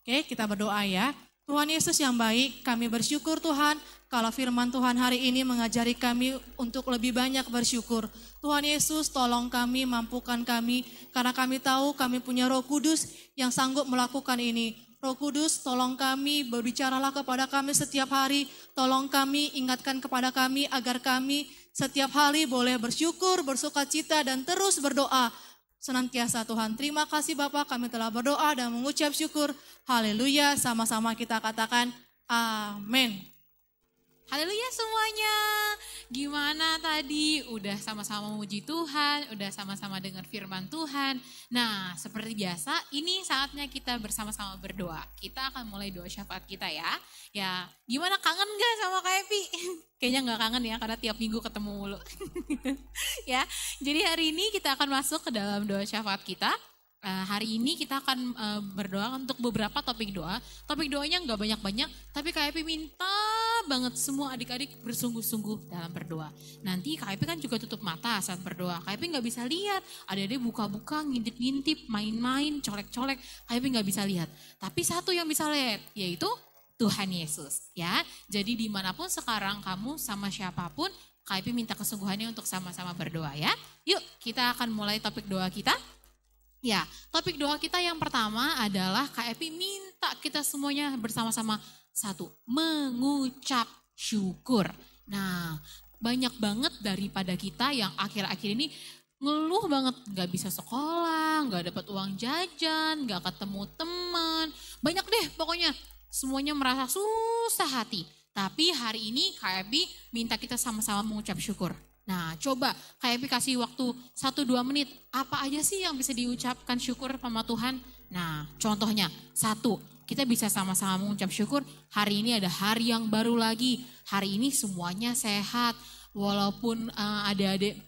Oke, kita berdoa ya. Tuhan Yesus yang baik, kami bersyukur Tuhan kalau firman Tuhan hari ini mengajari kami untuk lebih banyak bersyukur. Tuhan Yesus tolong kami, mampukan kami, karena kami tahu kami punya Roh Kudus yang sanggup melakukan ini. Roh Kudus tolong kami, berbicaralah kepada kami setiap hari, tolong kami, ingatkan kepada kami agar kami setiap hari boleh bersyukur, bersukacita dan terus berdoa. Senantiasa Tuhan, terima kasih Bapak, kami telah berdoa dan mengucap syukur. Haleluya, sama-sama kita katakan amin. Haleluya semuanya. Gimana tadi? Udah sama-sama memuji Tuhan, udah sama-sama dengar firman Tuhan. Nah, seperti biasa, ini saatnya kita bersama-sama berdoa. Kita akan mulai doa syafaat kita ya. Ya, gimana, kangen gak sama Kak Epi? Kayaknya gak kangen ya, karena tiap minggu ketemu mulu. Ya, jadi hari ini kita akan masuk ke dalam doa syafaat kita. Hari ini kita akan berdoa untuk beberapa topik doa. Topik doanya nggak banyak-banyak, tapi Kak Epi minta banget semua adik-adik bersungguh-sungguh dalam berdoa. Nanti Kak Epi kan juga tutup mata saat berdoa. Kak Epi nggak bisa lihat, adik-adik buka-buka, ngintip-ngintip, main-main, colek-colek. Kak Epi nggak bisa lihat. Tapi satu yang bisa lihat, yaitu Tuhan Yesus. Ya, jadi dimanapun sekarang kamu sama siapapun, Kak Epi minta kesungguhannya untuk sama-sama berdoa ya. Yuk, kita akan mulai topik doa kita. Ya, topik doa kita yang pertama adalah Kak Epi minta kita semuanya bersama-sama satu, mengucap syukur. Nah, banyak banget daripada kita yang akhir-akhir ini ngeluh banget, gak bisa sekolah, gak dapat uang jajan, gak ketemu teman. Banyak deh pokoknya, semuanya merasa susah hati. Tapi hari ini Kak Epi minta kita sama-sama mengucap syukur. Nah, coba Kak Epi kasih waktu 1-2 menit. Apa aja sih yang bisa diucapkan syukur sama Tuhan? Nah, contohnya, 1, kita bisa sama-sama mengucap syukur. Hari ini ada hari yang baru lagi. Hari ini semuanya sehat. Walaupun adik-adik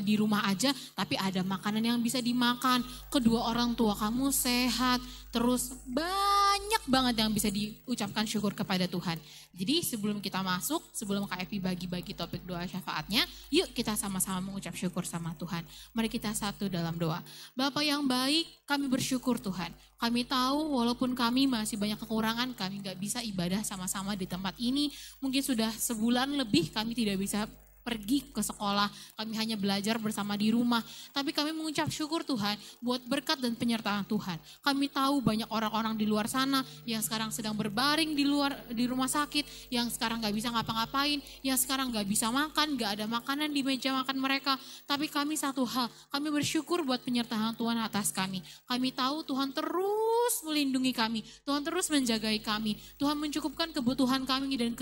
di rumah aja, tapi ada makanan yang bisa dimakan. Kedua orang tua kamu sehat. Terus banyak banget yang bisa diucapkan syukur kepada Tuhan. Jadi sebelum kita masuk, sebelum Kak Epi bagi-bagi topik doa syafaatnya, yuk kita sama-sama mengucap syukur sama Tuhan. Mari kita satu dalam doa. Bapa yang baik, kami bersyukur Tuhan. Kami tahu walaupun kami masih banyak kekurangan, kami gak bisa ibadah sama-sama di tempat ini. Mungkin sudah sebulan lebih kami tidak bisa pergi ke sekolah, kami hanya belajar bersama di rumah. Tapi kami mengucap syukur Tuhan buat berkat dan penyertaan Tuhan. Kami tahu banyak orang-orang di luar sana yang sekarang sedang berbaring di rumah sakit, yang sekarang gak bisa ngapa-ngapain, yang sekarang gak bisa makan, gak ada makanan di meja makan mereka. Tapi kami satu hal, kami bersyukur buat penyertaan Tuhan atas kami. Kami tahu Tuhan terus melindungi kami, Tuhan terus menjagai kami, Tuhan mencukupkan kebutuhan kami dan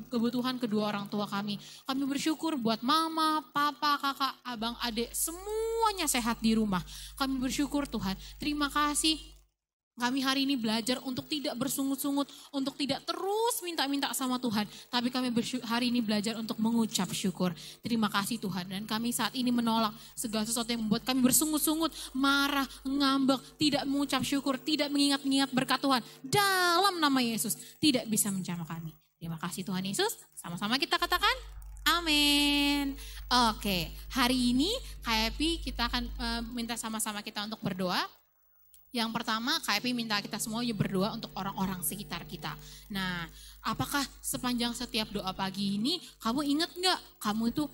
kebutuhan kedua orang tua kami. Kami bersyukur buat mama, papa, kakak, abang, adik, semuanya sehat di rumah. Kami bersyukur Tuhan. Terima kasih. Kami hari ini belajar untuk tidak bersungut-sungut, untuk tidak terus minta-minta sama Tuhan. Tapi kami hari ini belajar untuk mengucap syukur. Terima kasih Tuhan. Dan kami saat ini menolak segala sesuatu yang membuat kami bersungut-sungut, marah, ngambek, tidak mengucap syukur, tidak mengingat-ingat berkat Tuhan. Dalam nama Yesus, tidak bisa menjamah kami. Terima kasih Tuhan Yesus. Sama-sama kita katakan amin. Oke, hari ini Kak Epi kita akan minta sama-sama kita untuk berdoa. Yang pertama, Kak Epi minta kita semua berdoa untuk orang-orang sekitar kita. Nah, apakah sepanjang setiap doa pagi ini kamu ingat gak kamu itu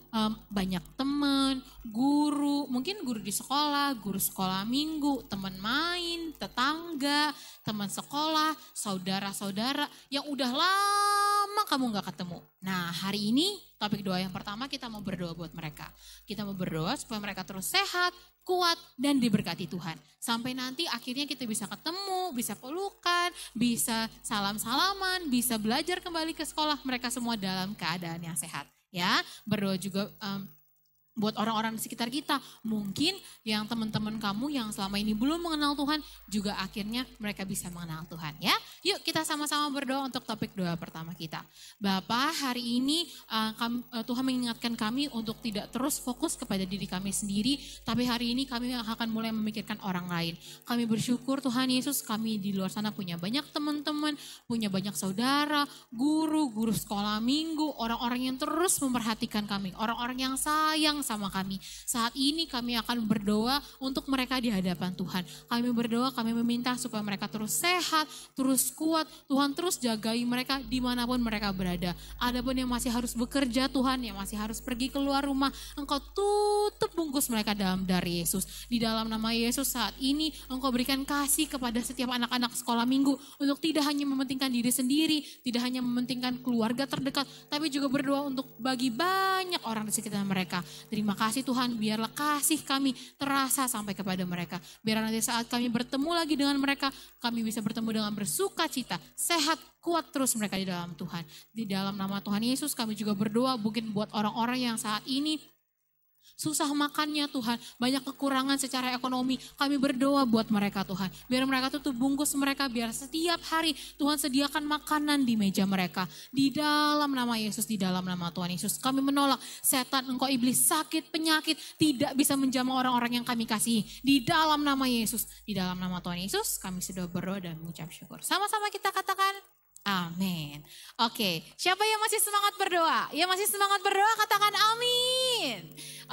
banyak teman, guru, mungkin guru di sekolah, guru sekolah minggu, teman main, tetangga, teman sekolah, saudara-saudara yang udah lama kamu gak ketemu. Nah, hari ini topik doa yang pertama kita mau berdoa buat mereka. Kita mau berdoa supaya mereka terus sehat, kuat, dan diberkati Tuhan. Sampai nanti akhirnya kita bisa ketemu, bisa pelukan, bisa salam-salaman, bisa belajar kembali ke sekolah. Mereka semua dalam keadaan yang sehat. Ya, berdoa juga buat orang-orang di sekitar kita. Mungkin yang teman-teman kamu yang selama ini belum mengenal Tuhan, juga akhirnya mereka bisa mengenal Tuhan ya. Yuk kita sama-sama berdoa untuk topik doa pertama kita. Bapa, hari ini Tuhan mengingatkan kami untuk tidak terus fokus kepada diri kami sendiri, tapi hari ini kami akan mulai memikirkan orang lain. Kami bersyukur Tuhan Yesus, kami di luar sana punya banyak teman-teman, punya banyak saudara, guru sekolah minggu, orang-orang yang terus memperhatikan kami, orang-orang yang sayang sama kami. Saat ini kami akan berdoa untuk mereka di hadapan Tuhan. Kami berdoa, kami meminta supaya mereka terus sehat, terus kuat. Tuhan terus jagai mereka dimanapun mereka berada. Adapun yang masih harus bekerja Tuhan, yang masih harus pergi keluar rumah, Engkau tutup bungkus mereka dalam darah Yesus. Di dalam nama Yesus saat ini Engkau berikan kasih kepada setiap anak-anak sekolah minggu untuk tidak hanya mementingkan diri sendiri, tidak hanya mementingkan keluarga terdekat, tapi juga berdoa untuk bagi banyak orang di sekitar mereka. Terima kasih Tuhan, biarlah kasih kami terasa sampai kepada mereka. Biar nanti saat kami bertemu lagi dengan mereka, kami bisa bertemu dengan bersuka cita, sehat, kuat terus mereka di dalam Tuhan. Di dalam nama Tuhan Yesus kami juga berdoa mungkin buat orang-orang yang saat ini susah makannya Tuhan, banyak kekurangan secara ekonomi. Kami berdoa buat mereka Tuhan, biar mereka tutup bungkus mereka, biar setiap hari Tuhan sediakan makanan di meja mereka. Di dalam nama Yesus, di dalam nama Tuhan Yesus, kami menolak setan, engkau iblis, sakit, penyakit, tidak bisa menjamah orang-orang yang kami kasihi. Di dalam nama Yesus, di dalam nama Tuhan Yesus, kami sudah berdoa dan mengucap syukur. Sama-sama kita katakan, amin. Oke, siapa yang masih semangat berdoa? Yang masih semangat berdoa katakan amin.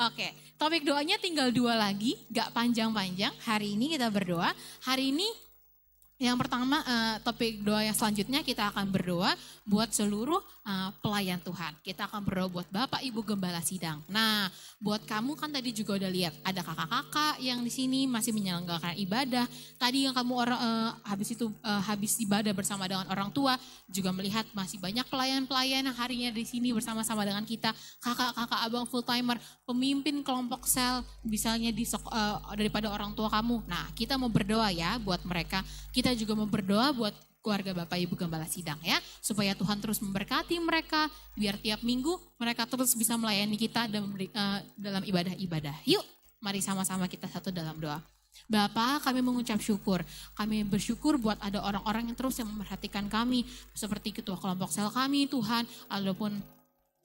Oke, topik doanya tinggal 2 lagi, gak panjang-panjang. Hari ini kita berdoa. Hari ini yang pertama topik doa yang selanjutnya kita akan berdoa buat seluruh pelayan Tuhan. Kita akan berdoa buat Bapak Ibu Gembala Sidang. Nah, buat kamu kan tadi juga udah lihat ada kakak-kakak yang di sini masih menyelenggarakan ibadah. Tadi yang kamu habis ibadah bersama dengan orang tua juga melihat masih banyak pelayan-pelayan yang harinya di sini bersama-sama dengan kita. Kakak-kakak abang full timer, pemimpin kelompok sel misalnya daripada orang tua kamu. Nah, kita mau berdoa ya buat mereka. Kita juga mau berdoa buat keluarga Bapak Ibu Gembala Sidang ya, supaya Tuhan terus memberkati mereka, biar tiap minggu mereka terus bisa melayani kita dalam ibadah-ibadah. Yuk, mari sama-sama kita satu dalam doa. Bapa, kami mengucap syukur. Kami bersyukur buat ada orang-orang yang terus yang memperhatikan kami, seperti ketua kelompok sel kami Tuhan, ataupun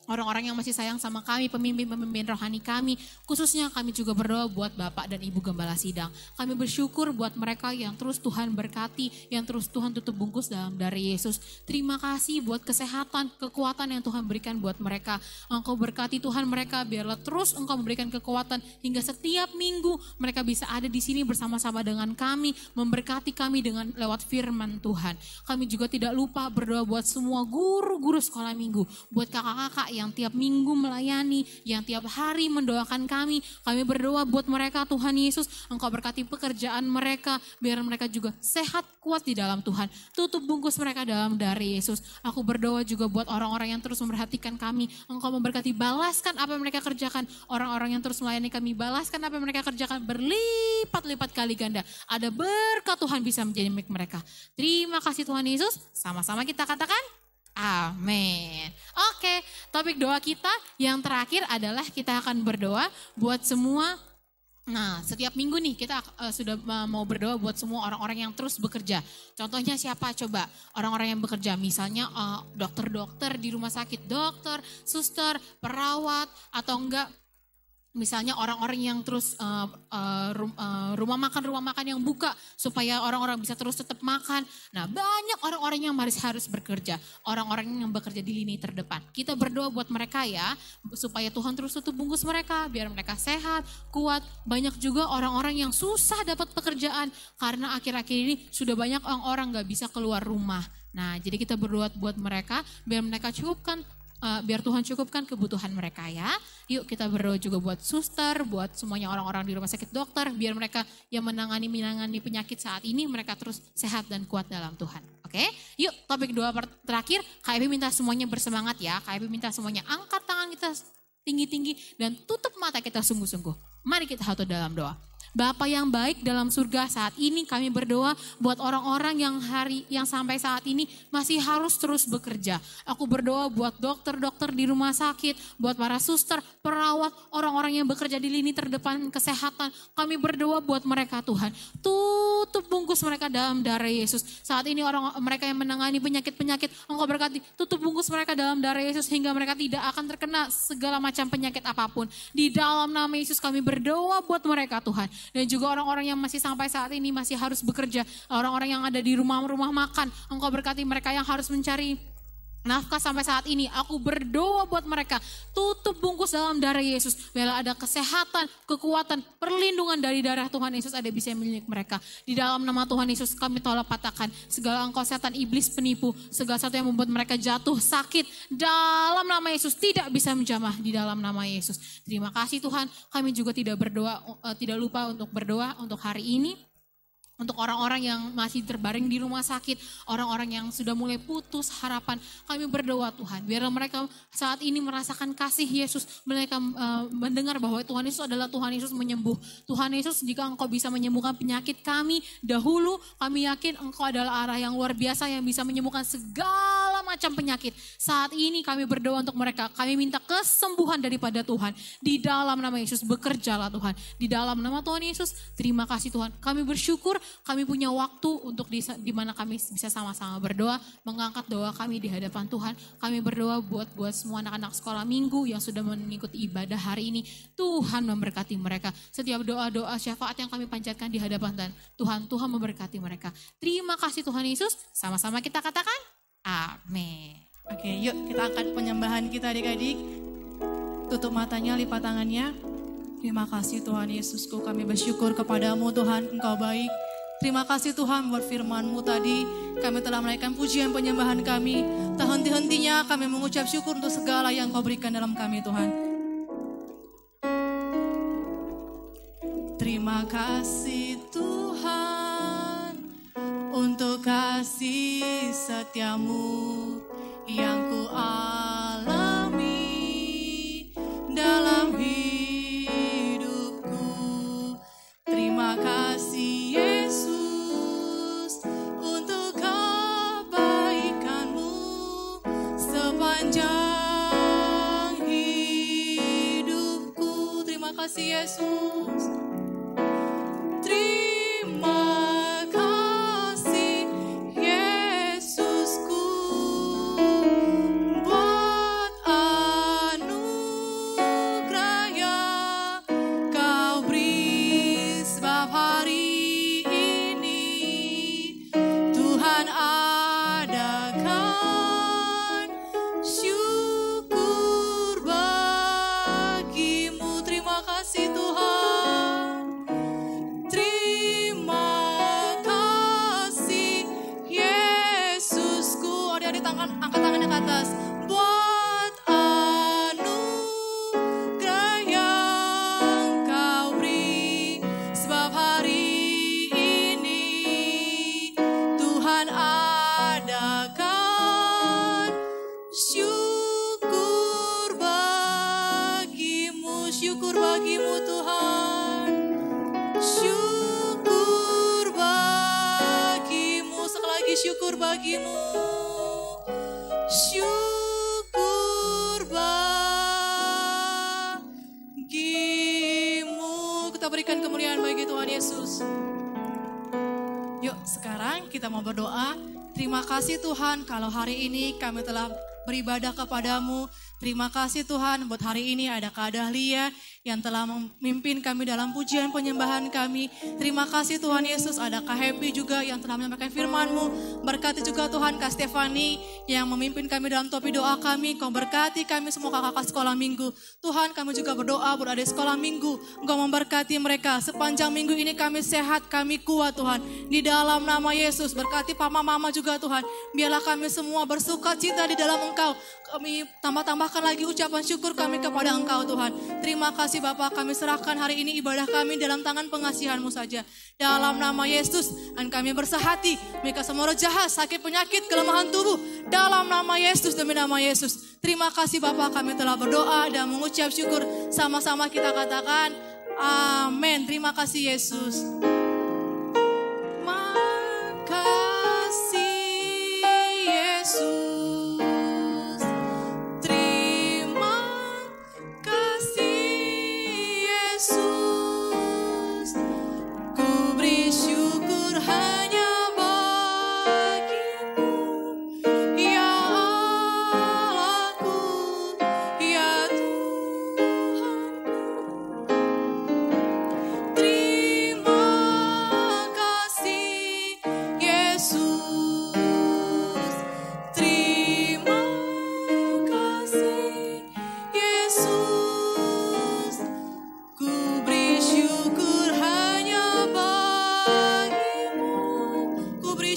orang-orang yang masih sayang sama kami, pemimpin-pemimpin rohani kami, khususnya kami juga berdoa buat Bapak dan Ibu Gembala Sidang. Kami bersyukur buat mereka yang terus Tuhan berkati, yang terus Tuhan tutup bungkus dalam darah Yesus. Terima kasih buat kesehatan, kekuatan yang Tuhan berikan buat mereka. Engkau berkati Tuhan mereka, biarlah terus Engkau memberikan kekuatan hingga setiap minggu mereka bisa ada di sini bersama-sama dengan kami, memberkati kami dengan lewat firman Tuhan. Kami juga tidak lupa berdoa buat semua guru-guru sekolah minggu, buat kakak-kakak yang tiap minggu melayani, yang tiap hari mendoakan kami. Kami berdoa buat mereka Tuhan Yesus, Engkau berkati pekerjaan mereka, biar mereka juga sehat, kuat di dalam Tuhan. Tutup bungkus mereka dalam darah Yesus. Aku berdoa juga buat orang-orang yang terus memperhatikan kami, Engkau memberkati, balaskan apa yang mereka kerjakan. Orang-orang yang terus melayani kami, balaskan apa yang mereka kerjakan berlipat-lipat kali ganda. Ada berkat Tuhan bisa menjadi milik mereka. Terima kasih Tuhan Yesus. Sama-sama kita katakan amin. Oke, topik doa kita yang terakhir adalah kita akan berdoa buat semua. Nah, setiap minggu nih kita sudah mau berdoa buat semua orang-orang yang terus bekerja. Contohnya siapa coba? Orang-orang yang bekerja, misalnya dokter-dokter di rumah sakit, dokter, suster, perawat, atau enggak misalnya orang-orang yang terus rumah makan yang buka supaya orang-orang bisa terus tetap makan. Nah, banyak orang-orang yang harus bekerja, orang-orang yang bekerja di lini terdepan. Kita berdoa buat mereka ya, supaya Tuhan terus tutup bungkus mereka, biar mereka sehat, kuat. Banyak juga orang-orang yang susah dapat pekerjaan karena akhir-akhir ini sudah banyak orang-orang gak bisa keluar rumah. Nah, jadi kita berdoa buat mereka, biar mereka biar Tuhan cukupkan kebutuhan mereka ya. Yuk kita berdoa juga buat suster, buat semuanya orang-orang di rumah sakit, dokter, biar mereka yang menangani penyakit saat ini mereka terus sehat dan kuat dalam Tuhan. Oke, yuk topik doa terakhir, KIP minta semuanya bersemangat ya. KIP minta semuanya angkat tangan kita tinggi-tinggi dan tutup mata kita sungguh-sungguh. Mari kita satu dalam doa. Bapa yang baik dalam surga, saat ini kami berdoa buat orang-orang yang sampai saat ini masih harus terus bekerja. Aku berdoa buat dokter-dokter di rumah sakit, buat para suster, perawat, orang-orang yang bekerja di lini terdepan kesehatan. Kami berdoa buat mereka Tuhan. Tutup bungkus mereka dalam darah Yesus. Saat ini mereka yang menangani penyakit-penyakit, Engkau berkati, tutup bungkus mereka dalam darah Yesus hingga mereka tidak akan terkena segala macam penyakit apapun. Di dalam nama Yesus kami berdoa buat mereka Tuhan. Dan juga orang-orang yang masih sampai saat ini masih harus bekerja, orang-orang yang ada di rumah-rumah makan, Engkau berkati mereka yang harus mencari nafkah sampai saat ini. Aku berdoa buat mereka, tutup bungkus dalam darah Yesus. Biarlah ada kesehatan, kekuatan, perlindungan dari darah Tuhan Yesus ada bisa milik mereka. Di dalam nama Tuhan Yesus kami tolak patahkan segala engkau setan iblis penipu, segala sesuatu yang membuat mereka jatuh sakit. Dalam nama Yesus tidak bisa menjamah di dalam nama Yesus. Terima kasih Tuhan, kami juga tidak lupa untuk berdoa untuk hari ini. Untuk orang-orang yang masih terbaring di rumah sakit, orang-orang yang sudah mulai putus harapan, kami berdoa Tuhan, biarlah mereka saat ini merasakan kasih Yesus, mereka mendengar bahwa Tuhan Yesus adalah Tuhan Yesus menyembuh. Tuhan Yesus, jika Engkau bisa menyembuhkan penyakit kami dahulu, kami yakin Engkau adalah Allah yang luar biasa yang bisa menyembuhkan segala macam penyakit. Saat ini kami berdoa untuk mereka, kami minta kesembuhan daripada Tuhan. Di dalam nama Yesus bekerjalah Tuhan. Di dalam nama Tuhan Yesus, terima kasih Tuhan. Kami bersyukur kami punya waktu untuk di mana kami bisa sama-sama berdoa, mengangkat doa kami di hadapan Tuhan. Kami berdoa buat semua anak-anak sekolah minggu yang sudah mengikuti ibadah hari ini. Tuhan memberkati mereka. Setiap doa-doa syafaat yang kami panjatkan di hadapan Tuhan, Tuhan memberkati mereka. Terima kasih Tuhan Yesus. Sama-sama kita katakan, amin. Oke, yuk kita angkat penyembahan kita adik-adik. Tutup matanya, lipat tangannya. Terima kasih Tuhan Yesusku, kami bersyukur kepadamu Tuhan, Engkau baik. Terima kasih Tuhan buat firman-Mu tadi. Kami telah menaikkan pujian penyembahan kami. Tak henti-hentinya kami mengucap syukur untuk segala yang Kau berikan dalam kami Tuhan. Terima kasih Tuhan untuk kasih setia-Mu yang ku alami dalam hidupku. Terima kasih Yesus untuk kebaikan-Mu sepanjang hidupku. Terima kasih Yesus. Terima kasih Yesusku buat anugerah yang Kau beri, sebab hari ini Tuhan adakan syukur bagi-Mu. Terima kasih Tuhan. Terima kasih Yesusku. Adik-adik angkat tangannya ke atas. Buat anugerah yang Kau beri, sebab hari ini Tuhan adakan syukur bagi-Mu. Syukur bagi-Mu Tuhan. Syukur bagi-Mu. Sekali lagi syukur bagi-Mu. Syukur bagi-Mu. Kita berikan kemuliaan bagi Tuhan Yesus. Yuk sekarang kita mau berdoa. Terima kasih Tuhan kalau hari ini kami telah beribadah kepadamu. Terima kasih Tuhan buat hari ini ada Kak Dahlia yang telah memimpin kami dalam pujian penyembahan kami. Terima kasih Tuhan Yesus, ada Kak Happy juga yang telah menyampaikan firman-Mu. Berkati juga Tuhan Kak Stefani yang memimpin kami dalam topi doa kami. Kau berkati kami semua kakak-kakak sekolah minggu. Tuhan kami juga berdoa buat adik sekolah minggu. Engkau memberkati mereka. Sepanjang minggu ini kami sehat, kami kuat Tuhan. Di dalam nama Yesus berkati papa mama juga Tuhan. Biarlah kami semua bersuka cita di dalam Engkau. Kami tambahkan lagi ucapan syukur kami kepada Engkau Tuhan. Terima kasih Bapa, kami serahkan hari ini ibadah kami dalam tangan pengasihan-Mu saja. Dalam nama Yesus, dan kami bersahati mereka semua roh jahat, sakit penyakit, kelemahan tubuh. Dalam nama Yesus, demi nama Yesus. Terima kasih Bapa, kami telah berdoa dan mengucap syukur. Sama-sama kita katakan, amin. Terima kasih Yesus. Makasih Yesus. Terima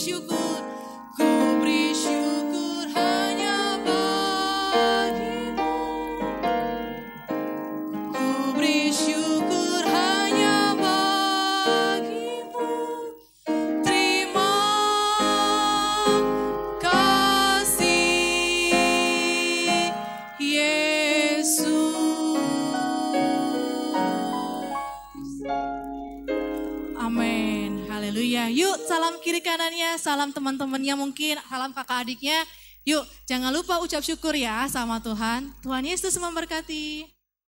syukur, ku beri syukur hanya bagimu. Ku beri syukur hanya bagimu. Terima kasih Yesus. Amin. Haleluya. Yuk salam kiri kanannya, salam teman-temannya mungkin, salam kakak adiknya. Yuk jangan lupa ucap syukur ya sama Tuhan. Tuhan Yesus memberkati.